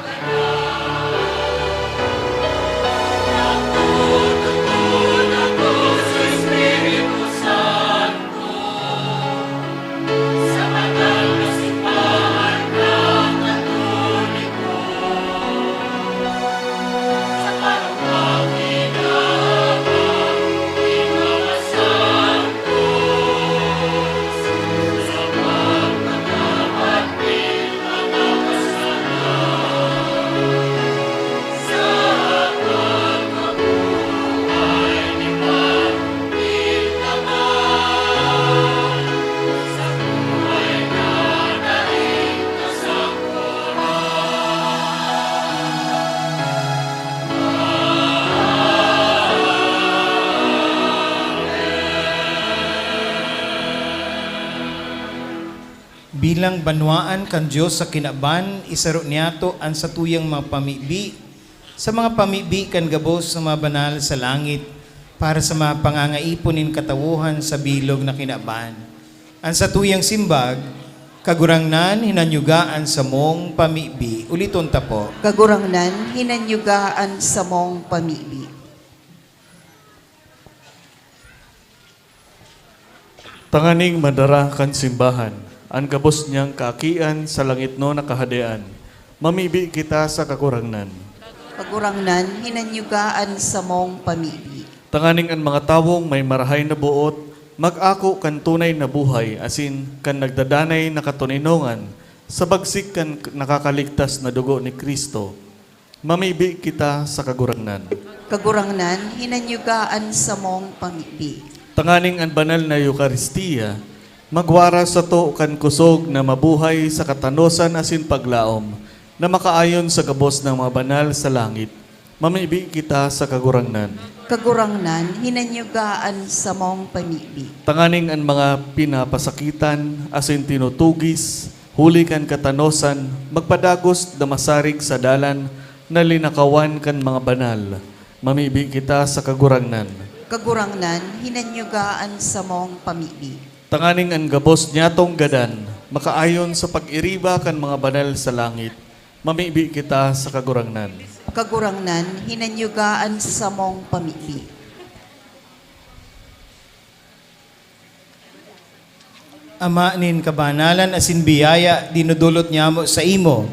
ganap. Nagtutubol ako sa Espiritu Santo, sa banal na simbahan ng Katoliko, sa parumakinabang ni mga santos, sa pagkakapatid mga kasalanan, sa pagkabuhay ni Panginoon naman, sa buhay na daing Bilang banwaan kan Dios sa kinaban, isaro niyato ang satuyang mga pamibi, sa mga pamibi kan gabos sa mga banal sa langit, para sa mga pangangaiponin katawuhan sa bilog na kinaban. Ang satuyang simbag, kagurangnan hinanyugaan sa mong pamibi. Uliton ta po. Kagurangnan, hinanyugaan sa mong pamibi. Tanganing madara kan simbahan, ang gabos niyang kakian sa langit no nakahadean. Mamibi kita sa kakurangnan. Kagurangnan, hinanyugaan sa mong pamibi. Tanganing ang mga tawong may marahay na buot, mag-ako kan tunay na buhay, asin kan nagdadanay na katuninongan, sa bagsik kan nakakaligtas na dugo ni Kristo. Mamibi kita sa kagurangnan. Kagurangnan, hinanyugaan sa mong pamibi. Tanganing ang banal na Eukaristiya, magwara sa to kan kusog na mabuhay sa katanosan asin paglaom, na makaayon sa gabos ng mga banal sa langit. Mamibi kita sa kagurangnan. Kagurangnan, hinanyugaan sa mong pamibi. Tanganing ang mga pinapasakitan, asin tinutugis, huli kan katanosan, magpadagos damasarig sa dalan, na linakawan kan mga banal. Mamibi kita sa kagurangnan. Kagurangnan, hinanyugaan sa mong pamibi. Tanganing ang gabos niyatong gadan, makaayon sa pag-iriba kan mga banal sa langit. Mamibi kita sa kagurangnan. Kagurangnan, hinanyugaan sa mong pamibi. Ama nin kabanalan asin biyaya dinudulot niya mo sa imo.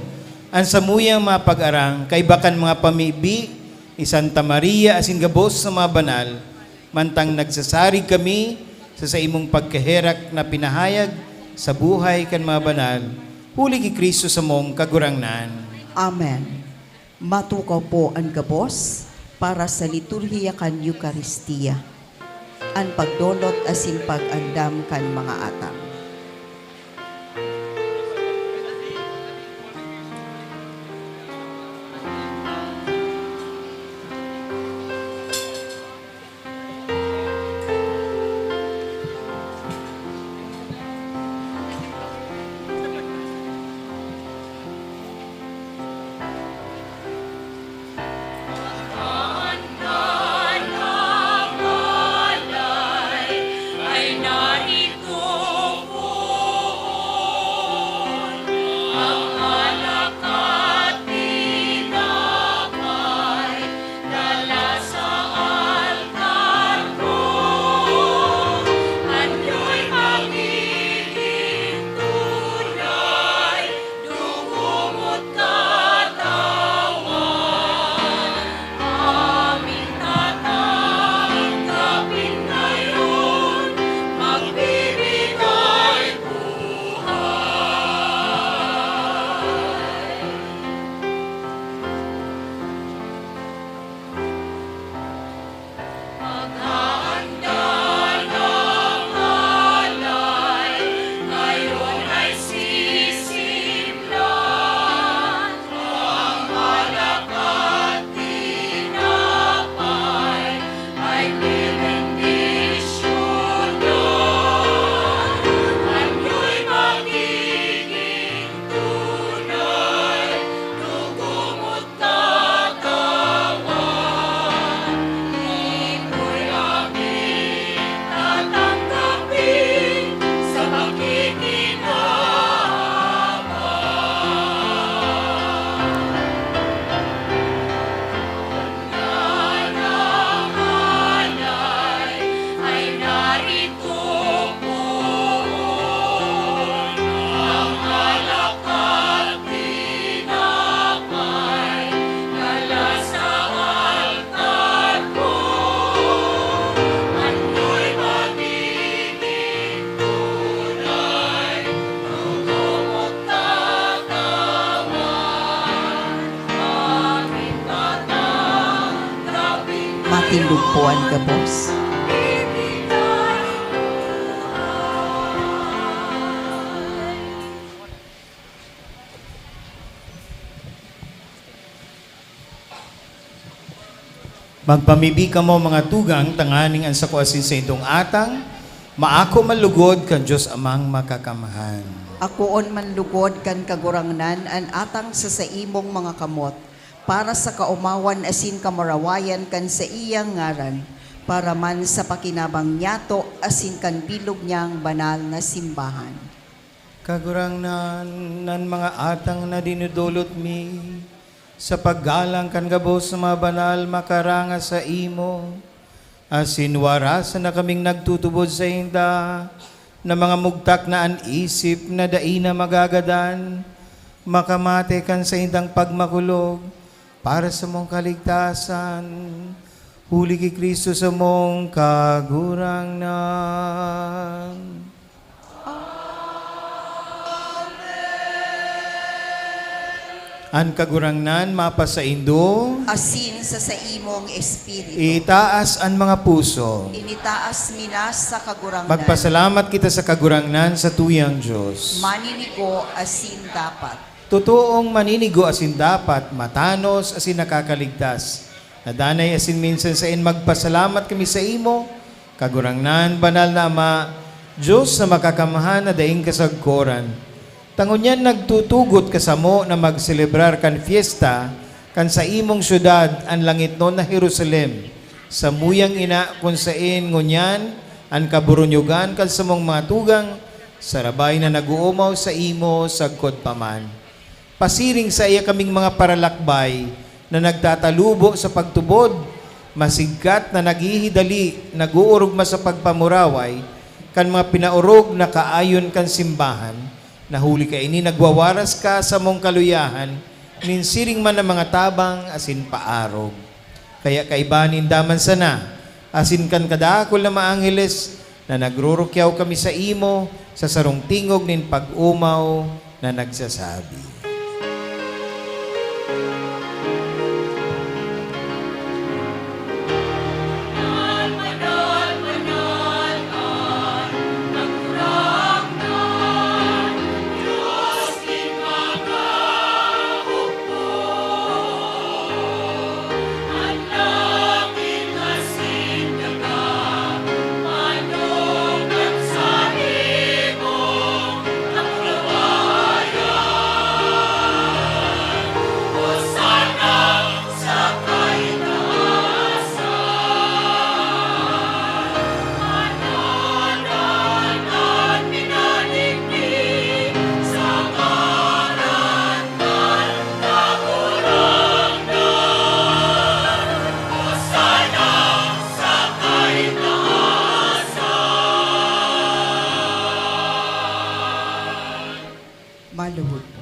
Ang samuyang mapag-arang kay bakan mga pamibi ni Santa Maria asin gabos sa mga banal, mantang nagsasarig kami sa imong pagkaherak na pinahayag sa buhay kan mga banal, huli ki Kristo sa mong kagurangnan. Amen. Matukaw po ang gabos para sa liturhiya kan Eucharistia. Ang pagdolot asin pag-andam kan mga atang. Ay narito po ang alakat tinapay dala sa altar ko. Anyo'y magiging tunay, dugo mo't katawan. Aming tatanggapin ngayon, magbibigay buhay. Maghahanda ng alay, ngayon ay sisimlan. Ang alakat tinapay ay bibendisyonan. Anyo'y magiging tunay, dugo mo't katawan. Ito'y aming tatanggapin sa pakikinabang. Ay narito po ang alakat tinapay dala sa altar ko. Anyo'y magiging tunay, dugo mo't katawan. Aming tatanggapin Matindog po ang gabos. Magpamibi ka mo mga tugang, tanganing ang sakuasin sa itong atang, maako malugod kan Diyos amang makakamahan. Akoon man lugod kan kagurangnan an atang sa imong mga kamot, para sa kaumawan asin kamarawayan kan sa iyang ngaran, para man sa pakinabang niyato asin kan bilog niyang banal na simbahan. Kagurangnan nan mga atang na dinudulot mi, sa paggalang kan gabos sa mga banal makaranga sa imo, asin warasan na kaming nagtutubod sa hinda, na mga mugtak na an isip na daina magagadan, makamate kan sa hindang pagmakulog, para sa mong kaligtasan, huli ki Kristo sa mong kagurangnan. An kagurangnan mapasaindo, Asin sa imong espiritu. itaas ang mga puso. Initaas minas sa kagurangnan. Magpasalamat kita sa kagurangnan sa tuyang Diyos. Maninigo asin dapat. Totoong maninigo asin dapat, matanos asin nakakaligtas. Nadanay asin minsan sa magpasalamat kami sa imo, kagurangnan, banal na Ama, Diyos na makakamahan na daing kasagkoran. Tangunyan nagtutugot kasamo na magselebrar kan fiesta kan sa imong syudad ang langit non na Jerusalem. Sa muyang ina kung sain ngunyan ang kaburunyugan kan sa mong mga tugang sarabay na naguumaw sa imo sagkod paman. Pasiring sa iya kaming mga paralakbay na nagtatalubo sa pagtubod, masigkat na naghihidali, naguurugma sa pagpamuraway, kan mga pinaurog na kaayon kan simbahan, nahuli ka ini nagwawaras ka sa mong kaluyahan, ninsiring man ng mga tabang asin paarog. Kaya kaibanin daman sana, asin kan kadakol na maangeles, na nagrurukyaw kami sa imo sa sarong tingog nin pag-umaw na nagsasabi. Maluhod po.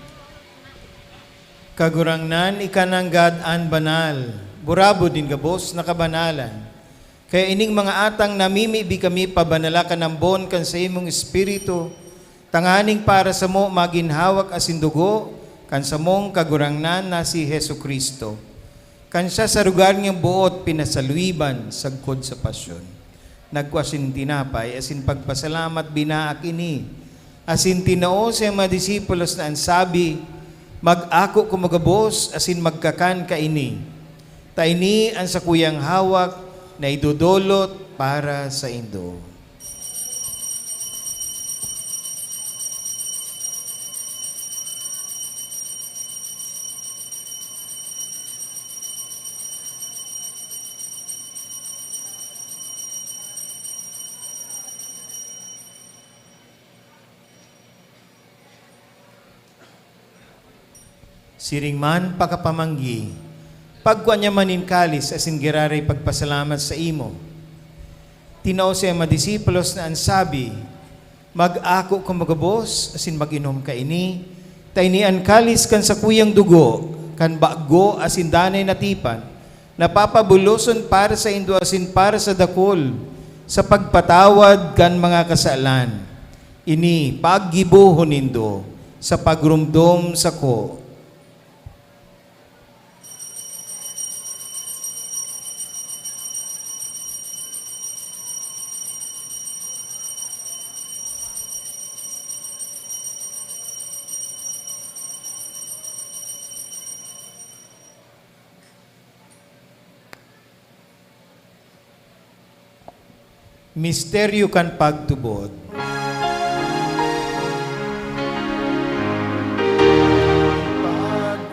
Kagurangnan ikananggad an banal, burabo din gabos na kabanalan. Kaya ining mga atang namimibi kami pabanalakan ng bon kan sa imong espiritu, tanganing para sa mo maginhawak asin dugo, kan sa mong kagurangnan na si Hesu Kristo. Kan siya sa lugar niyang buot pinasaluiban sagkod sa pasyon. Nagkwasin tinapay asin pagpasalamat binaak ini, asin tinao sa mga disipulos na ansabi, mag-ako kumagabos asin magkakan kaini. Taini ang sa kuyang hawak na idudulot para sa indo. Siring man pakapamanggi, pagkuan niya manin kalis asin giraray pagpasalamat sa imo. Tinao siya mga disipulos na ansabi, mag-ako kumagabos asin mag-inom ka ini, tainian kalis kan sa kuyang dugo, kan bago asin danay natipan, napapabuloson para sa indo asin para sa dakol, sa pagpatawad kan mga kasalan. Ini paggibuhon nindo sa pagrumdom sa ko. Misteryo kan pagtubod.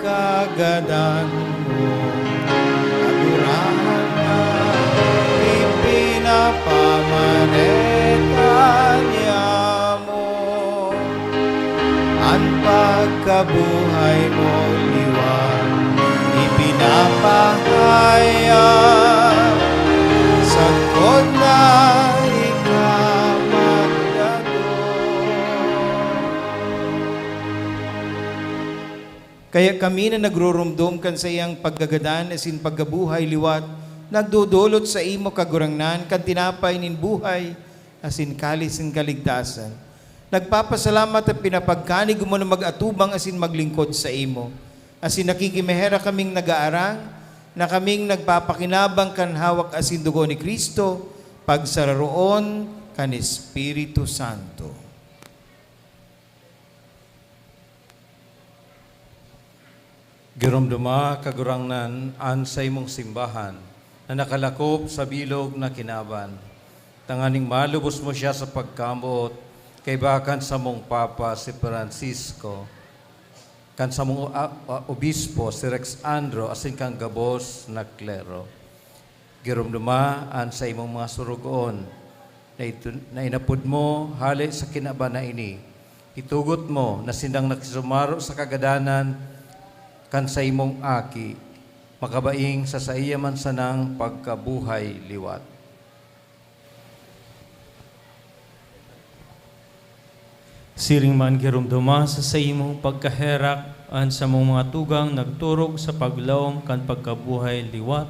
Pagkagadan mo, kagurahan na ipinapamareta niya mo. Ang pagkabuhay mo liwan, ipinapahaya sa kod na kaya kami na nagrurumdum kan sa iyang paggagadan asin paggabuhay liwat, nagdudulot sa imo kagurangnan kan tinapay nin buhay asin kalis nin kaligtasan. Nagpapasalamat at pinapagkanig mo na mag-atubang asin maglingkod sa imo. Asin nakikimehera kaming nag-aarang, na kaming nagpapakinabang kan hawak asin dugo ni Kristo, pagsararoon kan Espiritu Santo. Giromduma kagurangnan an sa imong simbahan na nakalakop sa bilog na kinaban. Tanganing malubos mo siya sa pagkamot kay bakan sa mong Papa si Francisco, kan sa mong obispo si Rex Andro asin kang gabos na klero. Giromduma an sa imong mga surugoon na inapud mo hali sa kinaban na ini. Itugot mo na sindang nakisumaro sa kagadanan kan sa imong aki, makabaing sa iya man sanang pagkabuhay liwat. Siring man girumduma sa imong pagkaherak an sa mong mga tugang nagturog sa paglawom kan pagkabuhay liwat,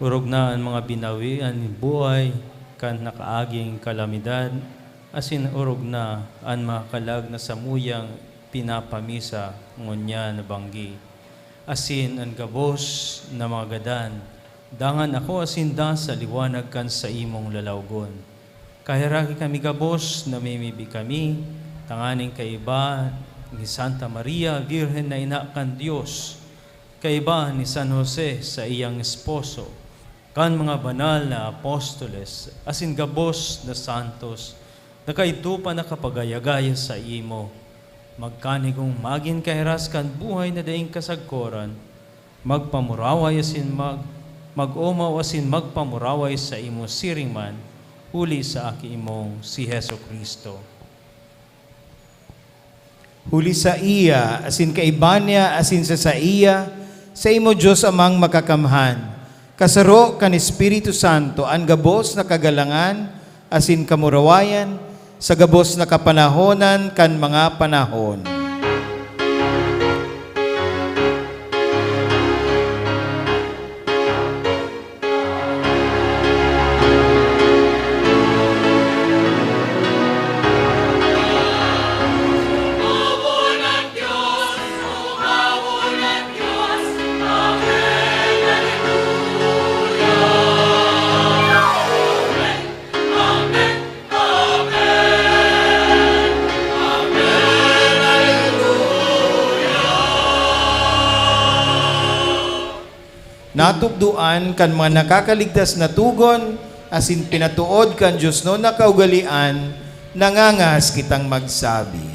urog na ang mga binawian ni buhay, kan nakaaging kalamidad, asin urog na an makalag na samuyang pinapamisa ngunya na banggi. Asin ang gabos na mga gadan, dangan ako asin da sa liwanag kan sa imong lalawgon. Kahiraki kami gabos, namimibi kami, tanganing kaiba ni Santa Maria, Virgen na ina kan Diyos, kaiba ni San Jose sa iyang esposo, kan mga banal na apostoles, asin gabos na santos, na kaito pa nakapagayagaya sa imo, magkanigong magin kahiras kan buhay na daing kasagkoran, magpamuraway asin mag-umaw asin magpamuraway sa imo siringman, huli sa aki imong si Heso Kristo. Huli sa iya, asin kaibanya, asin sa iya, sa imo Diyos amang makakamhan. Kasaro kan Espiritu Santo, ang gabos na kagalangan, asin kamurawayan, sa gabos na kapanahonan kan mga panahon. Natugduan kan mga nakakaligtas na tugon, asin pinatuod kan Diyos no nakaugalian, nangangas kitang magsabi.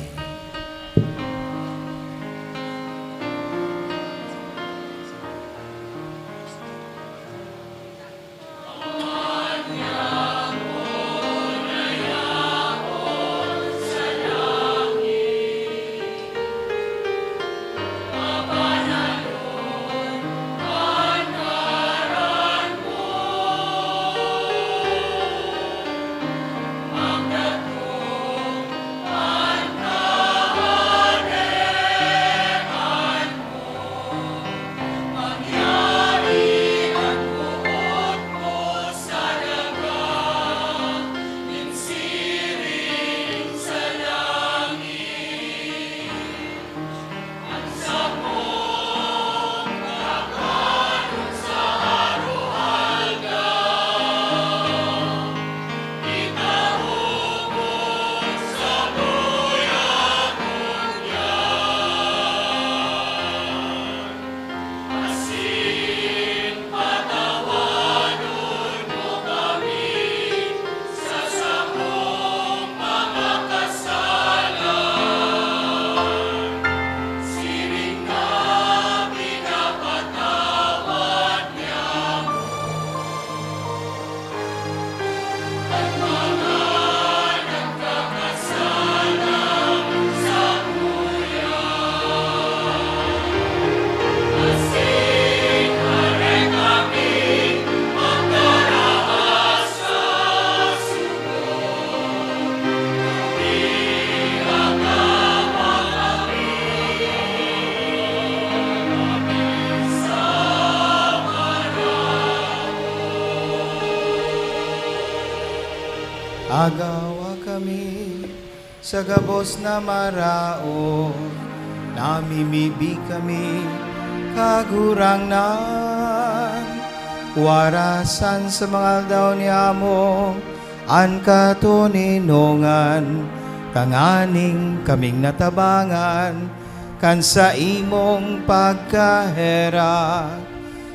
Agawa kami sa gabos na marao, namimibi kami kagurang nan. Warasan sa mga aldaw ni Amo, an katuninongan, kanganing kaming natabangan, kan sa imong pagkahera.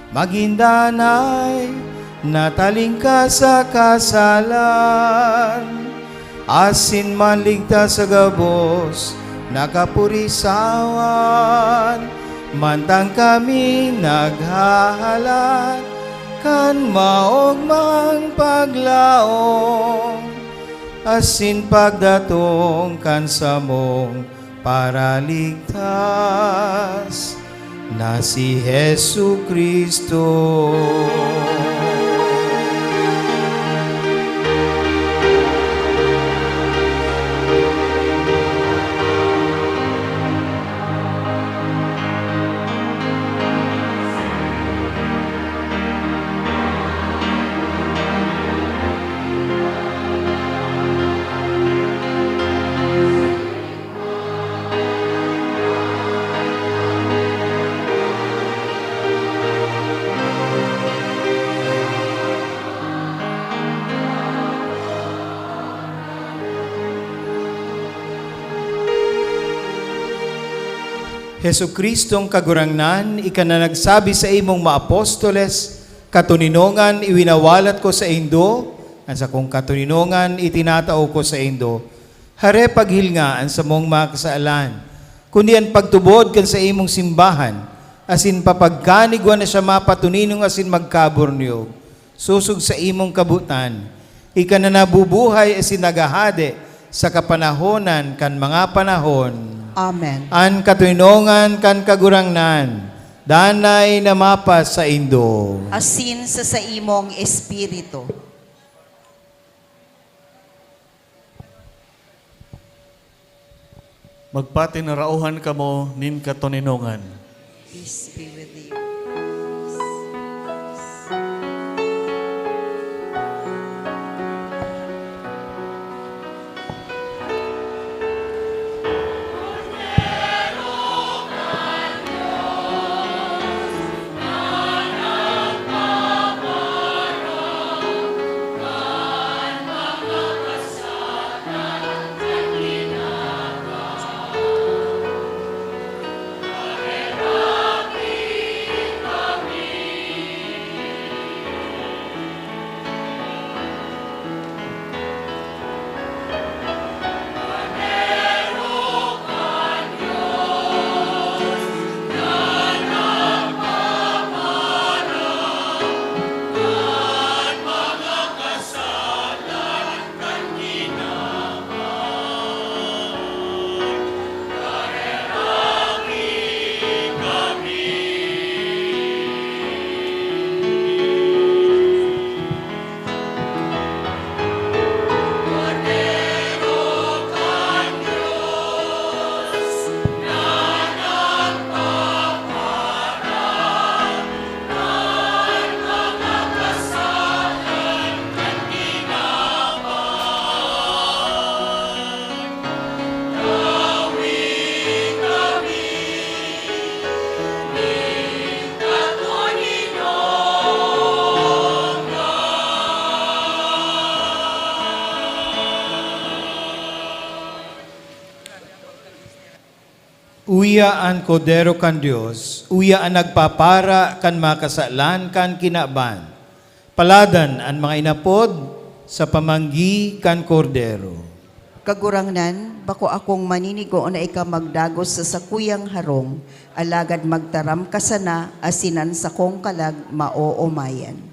Magindanay, nataling ka sa kasalan, asin manligtas sa gabos, nakapurisawan, mantang kami naghahalat, kan maogmang paglaong, asin pagdatong kan samong paraligtas, na si Hesu Kristo. Hesu Kristong kagurangnan, ika na nagsabi sa imong maapostoles, katuninongan iwinawalat ko sa indo, ang sa kong katuninongan itinatao ko sa indo. Hare paghilngaan sa mong mga kasaalan, kundi ang pagtubod kan sa imong simbahan, asin papagkanigwan na siya mapatuninong asin magkabornyo, susog sa imong kabutan, ika na nabubuhay asin nagahade sa kapanahonan kan mga panahon. Amen. An katuninongan kan kagurangnan, danay na mapas sa indo. Asin sa imong espiritu. Magpati na rauhan kamo nin katuninongan. Peace be with you. Uya an kodero kan Dios, uya an nagpapara kan makasalan kan kinaban. Paladan an mga inapod sa pamanggi kan kordero. Kagurangnan, bako akong maninigo na ika magdagos sa sakuyang harong, alagad magtaram ka sana, asinan sa kong kalag maoomayan.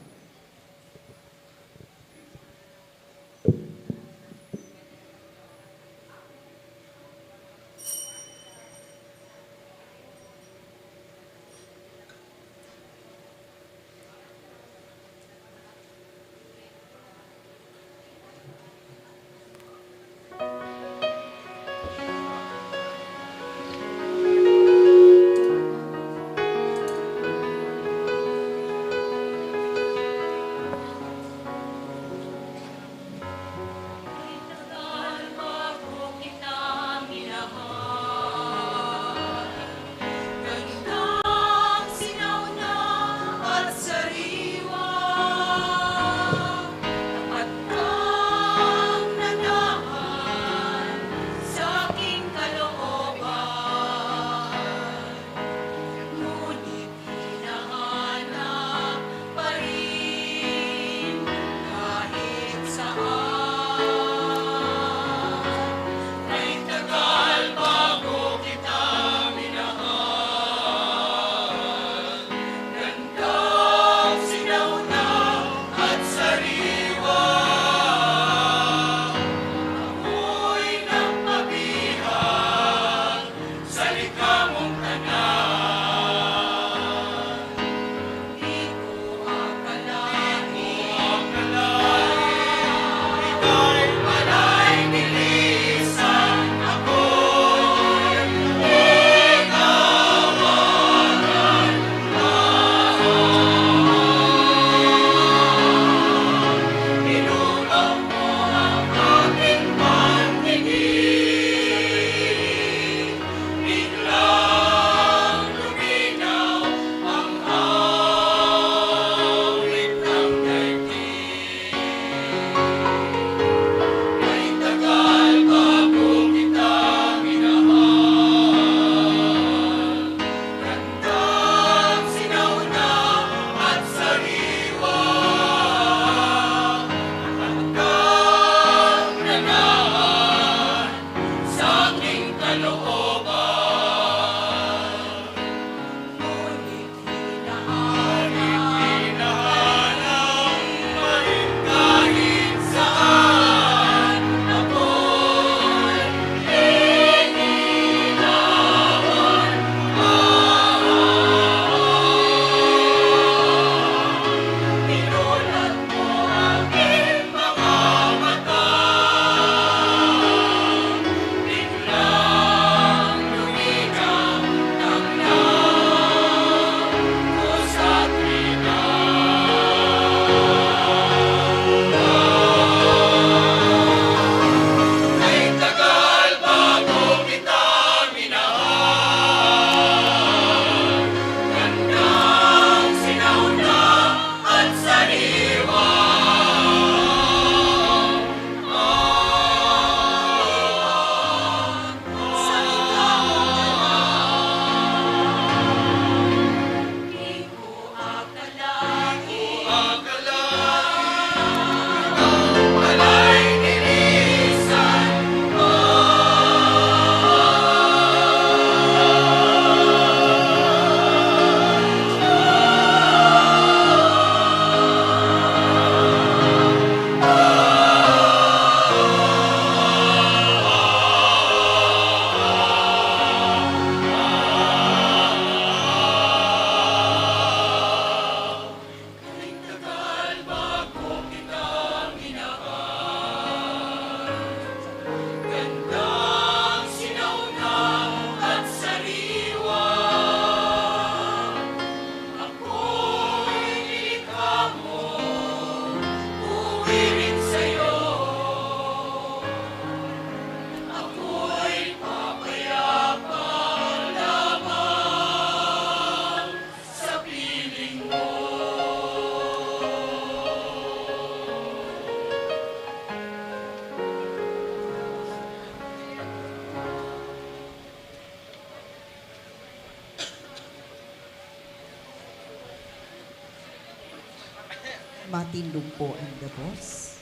Matindog po ang gabos.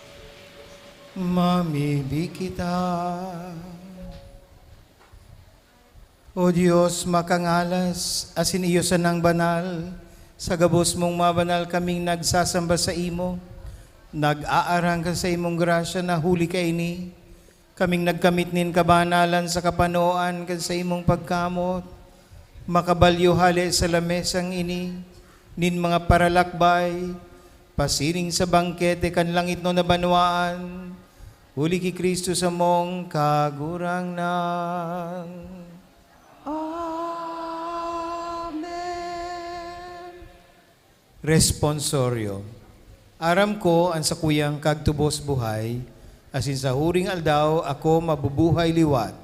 Mamibig kita. O Diyos, makangalas, asin iyo sa nang banal, sa gabos mong mabanal kaming nagsasamba sa imo, nag-aarang ka sa imong grasya na huli ka ini, kaming nagkamit nin kabanalan sa kapanoan kan sa imong pagkamot, makabalyo hali sa lamesang ini, nin mga paralakbay, pasiring sa bangkete kan langit no nabanwaan, huli ki Kristo sa mong kagurang nang. Amen. Responsorio. Aram ko ang sakuyang kagtubos buhay, asin sa huring aldaw ako mabubuhay liwat.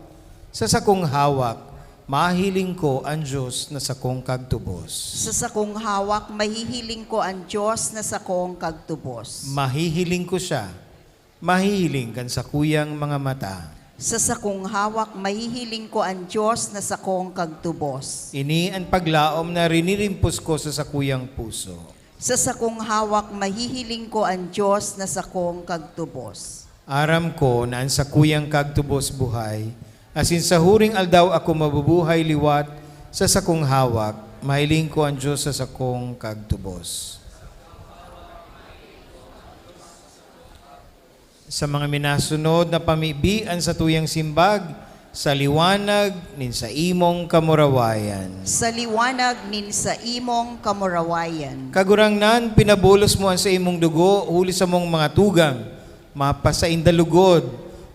Sa sakong hawak, mahiling ko ang Diyos na sakong kagtubos. Sa sakong hawak, mahihiling ko ang Diyos na sakong kagtubos. Mahihiling ko siya, mahihiling kan sakuyang mga mata. Sa sakong hawak, mahihiling ko ang Diyos na sakong kagtubos. Ini ang paglaom na rinirimpos ko sa sakuyang puso. Sa sakong hawak, mahihiling ko ang Diyos na sakong kagtubos. Aram ko na ang sakuyang kagtubos buhay, asin sa huring aldaw ako mabubuhay liwat, sa sakong hawak, mahiling ko ang Diyos sa sakong kagtubos. Sa mga minasunod na pamibian sa tuyang simbag, sa liwanag nin sa imong kamurawayan. Sa liwanag nin sa imong kamurawayan. Kagurangnan, pinabulos mo ang sa imong dugo, huli sa mong mga tugang, mapasainda lugod,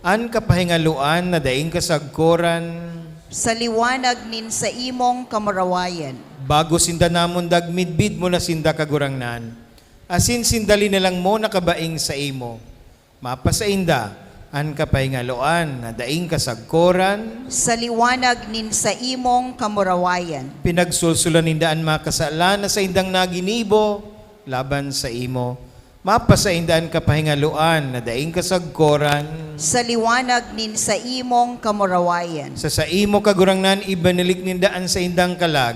an kapahingaluan na daing kasagkoran, Sa liwanag nin sa imong kamurawayan. bago sinda namon dagmidbid mo na sinda kagurangnan, asin sindali na lang mo nakabaing sa imo, mapasainda, an kapahingaluan na daing kasagkoran, Sa liwanag nin sa imong kamurawayan. pinagsulsulan nindaan makasalan na sa indang naginibo, laban sa imo, mapasaindaan kapahingaluan na daing kasagkoran, Sa liwanag nin sa imong kamurawayan. sa imo kagurangnan ibanilik nindaan sa indang kalag,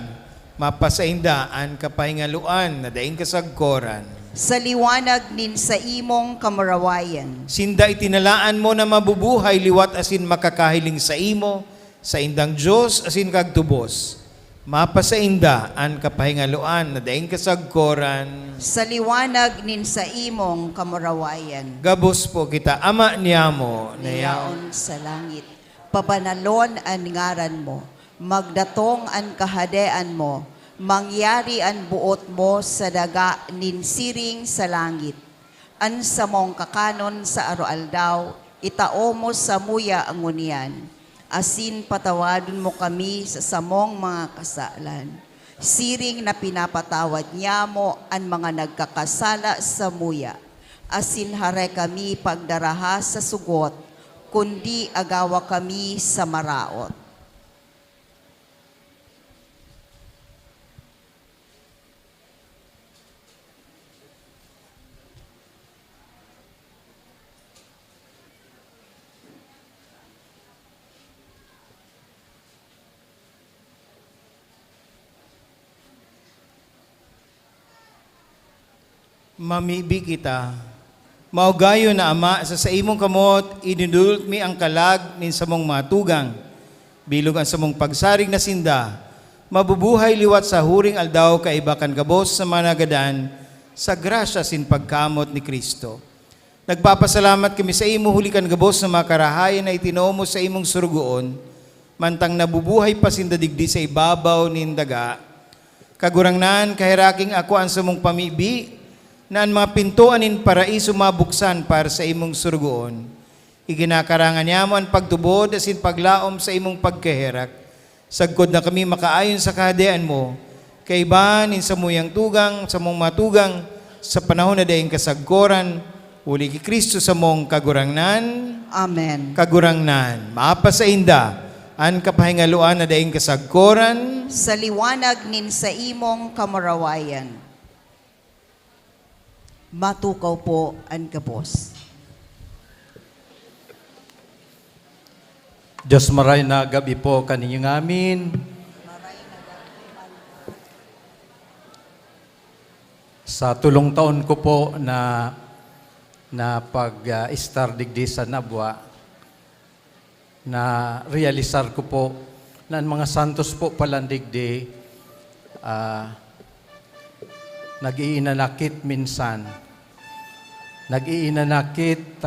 mapasaindaan kapahingaluan na daing kasagkoran. Sa liwanag nin sa imong kamurawayan. Sinda itinalaan mo na mabubuhay liwat asin makakahiling sa imo, sa indang Diyos asin kagtubos. Mapasainda an kapahingaluan na daing kasagkoran. Sa liwanag nin sa imong kamurawayan. Gabos po kita, Ama niyamo, na Nayaon sa langit. Pabanalon ang ngaran mo. Magdatong ang kahadean mo. Mangyari ang buot mo sa daga nin siring sa langit. An sa mong kakanon sa aroaldaw, itao mo sa muya ang unian. Asin patawadon mo kami sa samong mga kasalan. Siring na pinapatawad niya mo ang mga nagkakasala sa muya. Asin hare kami pagdaraha sa sugot, kundi agawa kami sa maraot. Mamibi kita. Maugayo na Ama, sa imong kamot, idinulot mi ang kalag nin sa mong matugang. Bilog ang sa mong pagsarig na sinda, mabubuhay liwat sa huring aldaw kaibakan gabos sa managadan, sa grasya sin pagkamot ni Kristo. Nagpapasalamat kami sa imo hulikan gabos na makarahayan na itinoo mo sa imong surugoon, mantang nabubuhay pa sinda digdi sa ibabaw nin daga. Kagurangnan, kahiraking ako ang sa mong pamibi, na ang mga pintuan in paraiso mabuksan para sa imong surugoon. Iginakarangan niya mo ang pagtubod asin paglaom sa imong pagkaherak. Sagkod na kami makaayon sa kahadean mo, kaiban in sa muyang tugang, sa mong matugang, sa panahon na daing kasagkoran, uli ki Kristo sa mong kagurangnan, Amen. kagurangnan, mapasainda, an kapahingaluan na daing kasagkoran, Sa liwanag nin sa imong kamurawayan. Matukaw po ang gabos. Diyos maray na gabi po kaninyong amin. Sa tulong taon ko po na pag-star digdi sa Nabwa, na realisar ko po na ang mga santos po palang digdi nag-iinanakit minsan. Nag-iinanakit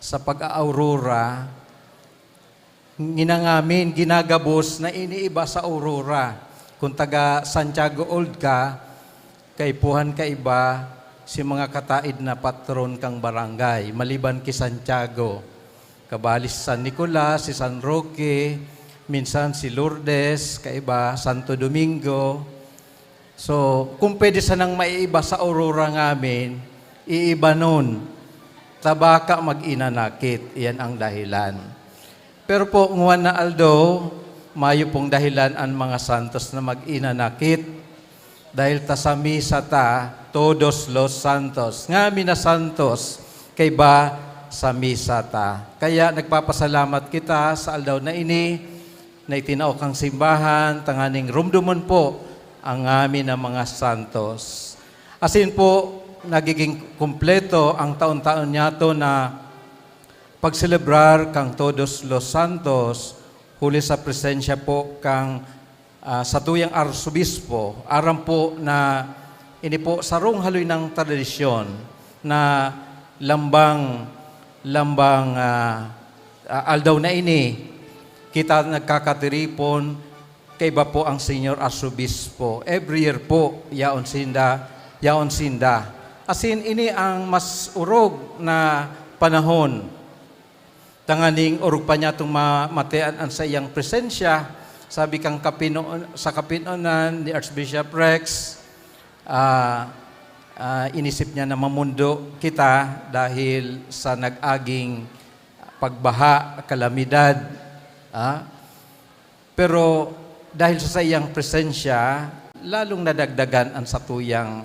sa pag-aurora, nginangamin, ginagabos na iniiba sa aurora. Kung taga Santiago Old ka, kaipuhan ka iba, si mga kataid na patron kang barangay, maliban ki Santiago. Kabalis San Nicolas, si San Roque, minsan si Lourdes, kaiba Santo Domingo. So, kung pwede sanang maiiba sa aurora ngamin, iiba nun. Tabaka mag-inanakit, iyan ang dahilan. Pero po, nguwan na Aldo, mayo pong dahilan ang mga santos na mag-inanakit. Dahil ta sa misa ta, todos los santos. Nga mina santos, kay ba sa misa ta. Kaya nagpapasalamat kita sa aldaw na ini, na itinaok ang simbahan, tanganing rumdumon po ang amin na mga santos. Asin po, nagiging kumpleto ang taon-taon niya to na pagselebrar kang todos los santos, huli sa presensya po kang sa tuyang arsobispo, aram po na ini po sarong haloy ng tradisyon na lambang aldaw na ini, kita nagkakatiripon, kay ba po ang senior arsobispo. Every year po, yaon sinda. Asin ini ang mas urog na panahon. Tanganing urog pa niya itong matean sa iyang presensya. Sabi kang sa kapinonan ni Archbishop Rex, inisip niya na mamundo kita dahil sa nag-aging pagbaha, kalamidad. Pero dahil sa iyang presensya, lalong nadagdagan ang satuyang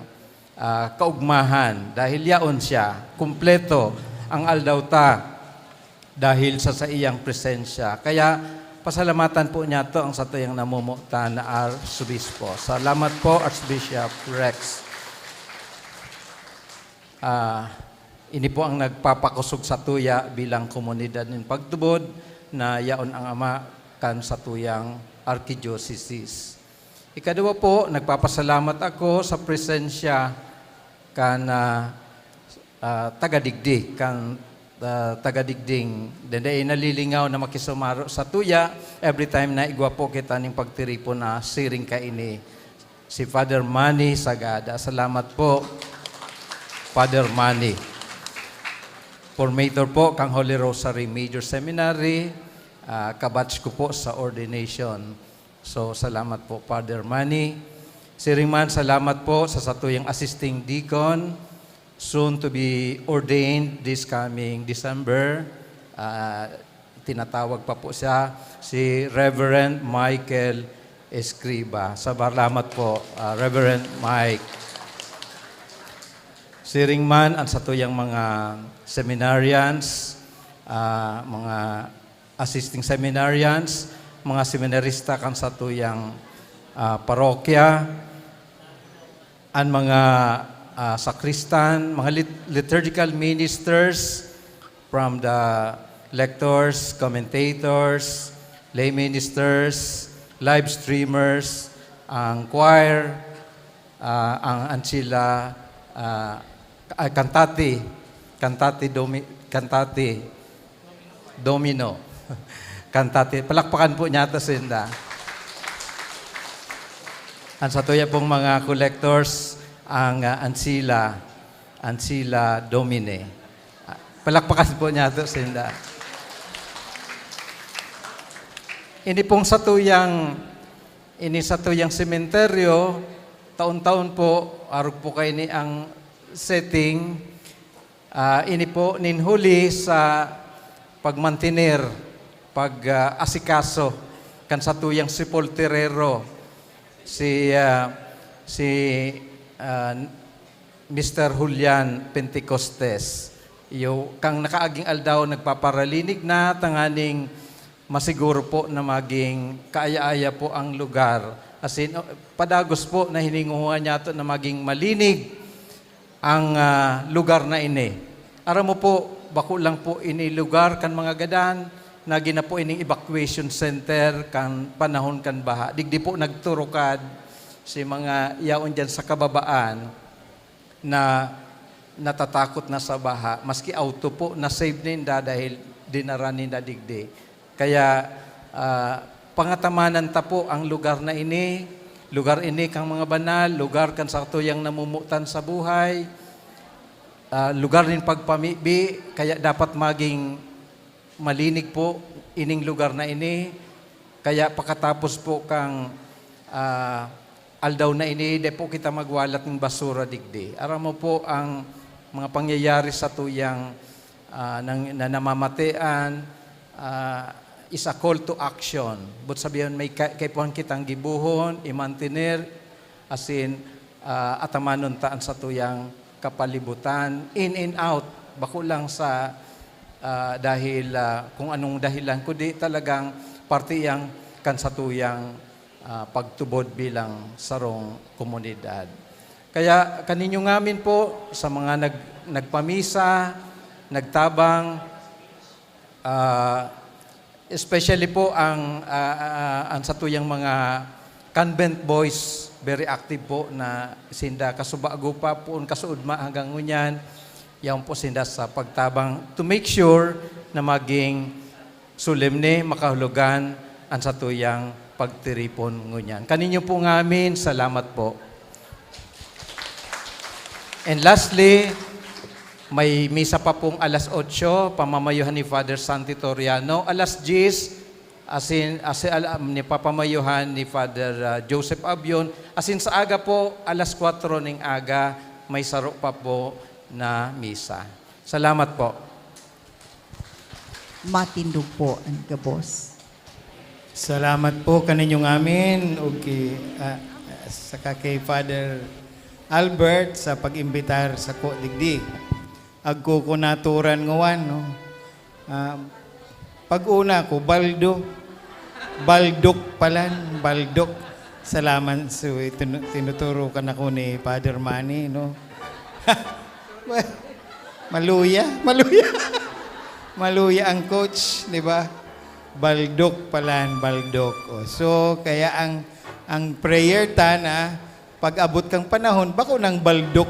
kaugmahan. Dahil yaon siya, kumpleto ang aldaw ta dahil sa iyang presensya. Kaya pasalamatan po niya to ang satuyang namumuta na Arsobispo. Salamat po, Archbishop Rex. Ini po ang nagpapakusog sa tuya bilang komunidad ng pagtubod na yaon ang ama kan sa tuyang Archdiocese. Ikadua po, nagpapasalamat ako sa presensya kan taga-digdi, kan taga-digding. Dahil nalilingaw na makisumaro sa tuya, every time na igwa po kita ning pagtiripo na siring ka ini. Si Father Manny Sagada. Salamat po, Father Manny. Formator po, kang Holy Rosary Major Seminary, kabatch ko po sa ordination. So, salamat po, Father Manny. Siring man, salamat po sa satuyang assisting deacon, soon to be ordained this coming December. Tinatawag pa po siya, si Reverend Michael Escriba. Salamat po, Reverend Mike. Siring man, ang satuyang mga seminarians, mga assisting seminarians, mga seminarista kang satuyang parokya, ang mga sakristan, mga liturgical ministers from the lectors, commentators, lay ministers, live streamers, ang choir, ang ansila, cantate domino. Kantate. Palakpakan po niya ito, Sinda. Ang satuya pong mga collectors, ang Ansila Domine. Palakpakan po niya ito, Sinda. Ini pong satuyang sementeryo, taon-taon po, arog po kayo ni ang setting, ini po ninhuli sa pagmantinir, pag-asikaso kan satuyang sepulturero, si Mr. Julian Pentecostes. Kang nakaaging aldaw nagpaparalinig na tanganing masiguro po na maging kaaya-aya po ang lugar As in, padagos po na hininguhan niya ito na maging malinig ang lugar na ini. Aram mo po, bako lang po ini lugar kan mga gadan, na gina po ining evacuation center kan panahon kan baha. Digdi po nagturukad si mga yaon dyan sa kababaan na natatakot na sa baha. Maski auto po, na-save ninda dahil dinaran ninda digdi. Kaya pangatamanan ta po ang lugar na ini. Lugar ini kang mga banal, lugar kan sa tuyang namumutan sa buhay. Lugar din pagpamibi, kaya dapat maging malinig po ining lugar na ini. Kaya pakatapos po kang aldaw na ini, de po kita magwalat ng basura digdi. Aram mo po ang mga pangyayari sa tuyang na namamatean, is a call to action. But sabihin, may kaipuhan kitang gibuhon, imantinir, asin atamanon taan sa tuyang kapalibutan, in and out. Bako lang sa dahil kung anong dahilan, kundi talagang parte yang kansatuyang pagtubod bilang sarong komunidad. Kaya kaninyo ngamin po sa mga nagpamisa, nagtabang, especially po ang satuyang mga convent boys, very active po na sinda kasubago pa po, kasuudma hanggang ngunyan, yan po sinda sa pagtabang to make sure na maging solemne, makahulugan ang satuyang pagtiripon ngunyan. Kaninyo po ngamin, salamat po. And lastly, may misa pa pong alas 8, pamamayuhan ni Father Santi Toriano. Alas 10, ni papamayuhan ni Father Joseph Abion. Asin sa aga po, alas 4 ng aga, may saro pa po na misa. Salamat po. Matindog po ang gabos. Salamat po kaninyong amin okay, saka kay Father Albert sa pag-imbitar sa ko digdi. Agko ko naturan ngawan, no? Pag-una ko, Baldok palan, Baldok. Salamat. So, tinuturo ka na ko ni Father Manny, no? Maluya. Maluya ang coach, di ba? Baldok palan, Baldok. So, kaya ang prayer na pag abot kang panahon, bako nang Baldok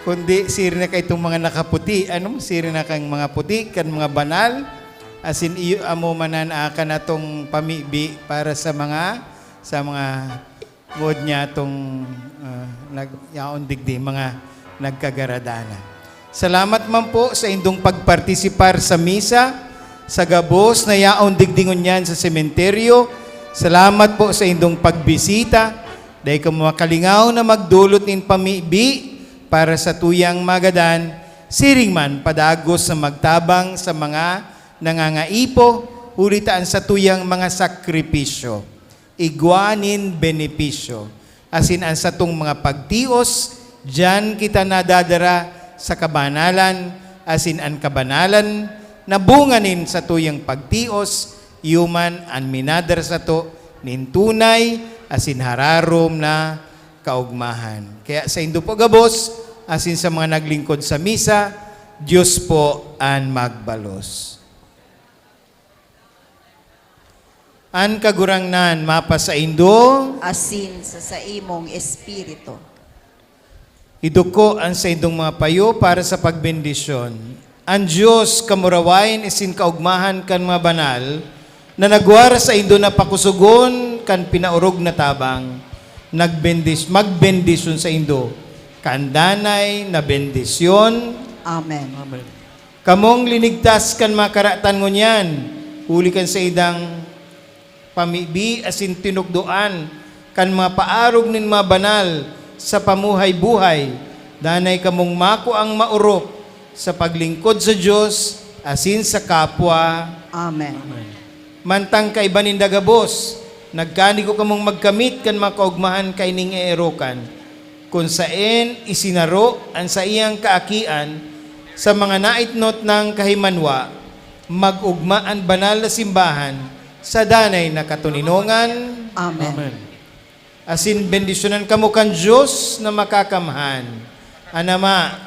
kundi siri na kay itong mga nakaputi. Siri na kang mga puti, kan mga banal. Asin iyo amo manan akan atong pamibi para sa mga ngod niya atong yaon digdi, mga nagkagaradana. Salamat man po sa indong pagpartisipar sa misa, sa gabos na yaon digdingon niyan sa sementeryo. Salamat po sa indong pagbisita, dahil ka makalingaw na magdulot nin pamibi para sa tuyang magadan, siring man padagos sa magtabang sa mga nangangaipo, uritaan sa tuyang mga sakripisyo, igwanin benepisyo, asin ang sa tung mga pagtios, diyan kita nadadara sa kabanalan, asin ang kabanalan, nabunganin sa tuyang pagtios, human an minadar sa to, nintunay, asin hararom na kaugmahan. Kaya sa indo po gabos, asin sa mga naglingkod sa misa, Diyos po ang magbalos. An kagurangnan mapa sa indo, Asin sa imong espiritu. iduko ang sa indong mga payo para sa pagbendisyon. Ang Diyos kamurawain isin kaugmahan kan mga banal, na nagwara sa indo na pakusugon kan pinaurog na tabang, magbendisyon sa indo, kandanay na bendisyon. Amen. Amen. Kamong linigtas kan makaratan ngunyan, uli kan sa idang pamibi asin tinukdoan, kan mga paarog nin mga banal sa pamuhay-buhay, danay kamong mako ang maurop sa paglingkod sa Diyos asin sa kapwa. Amen. Mantang kaiba nindagabos, nagkani ko kamong magkamit kan makaugmahan kay ning erokan, kung saen isinaro ang sa iyang kaakian sa mga naitnot ng kahimanwa, mag-ugmaan banal na simbahan sa danay na katuninongan. Amen. Amen. Asin bendisyonan kamo kan Diyos na makakamhan. Anama,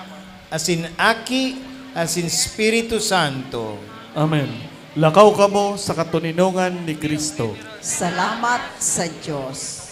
asin Aki, asin Espiritu Santo. Amen. Lakaw kamo sa katuninungan ni Kristo. Salamat sa Diyos.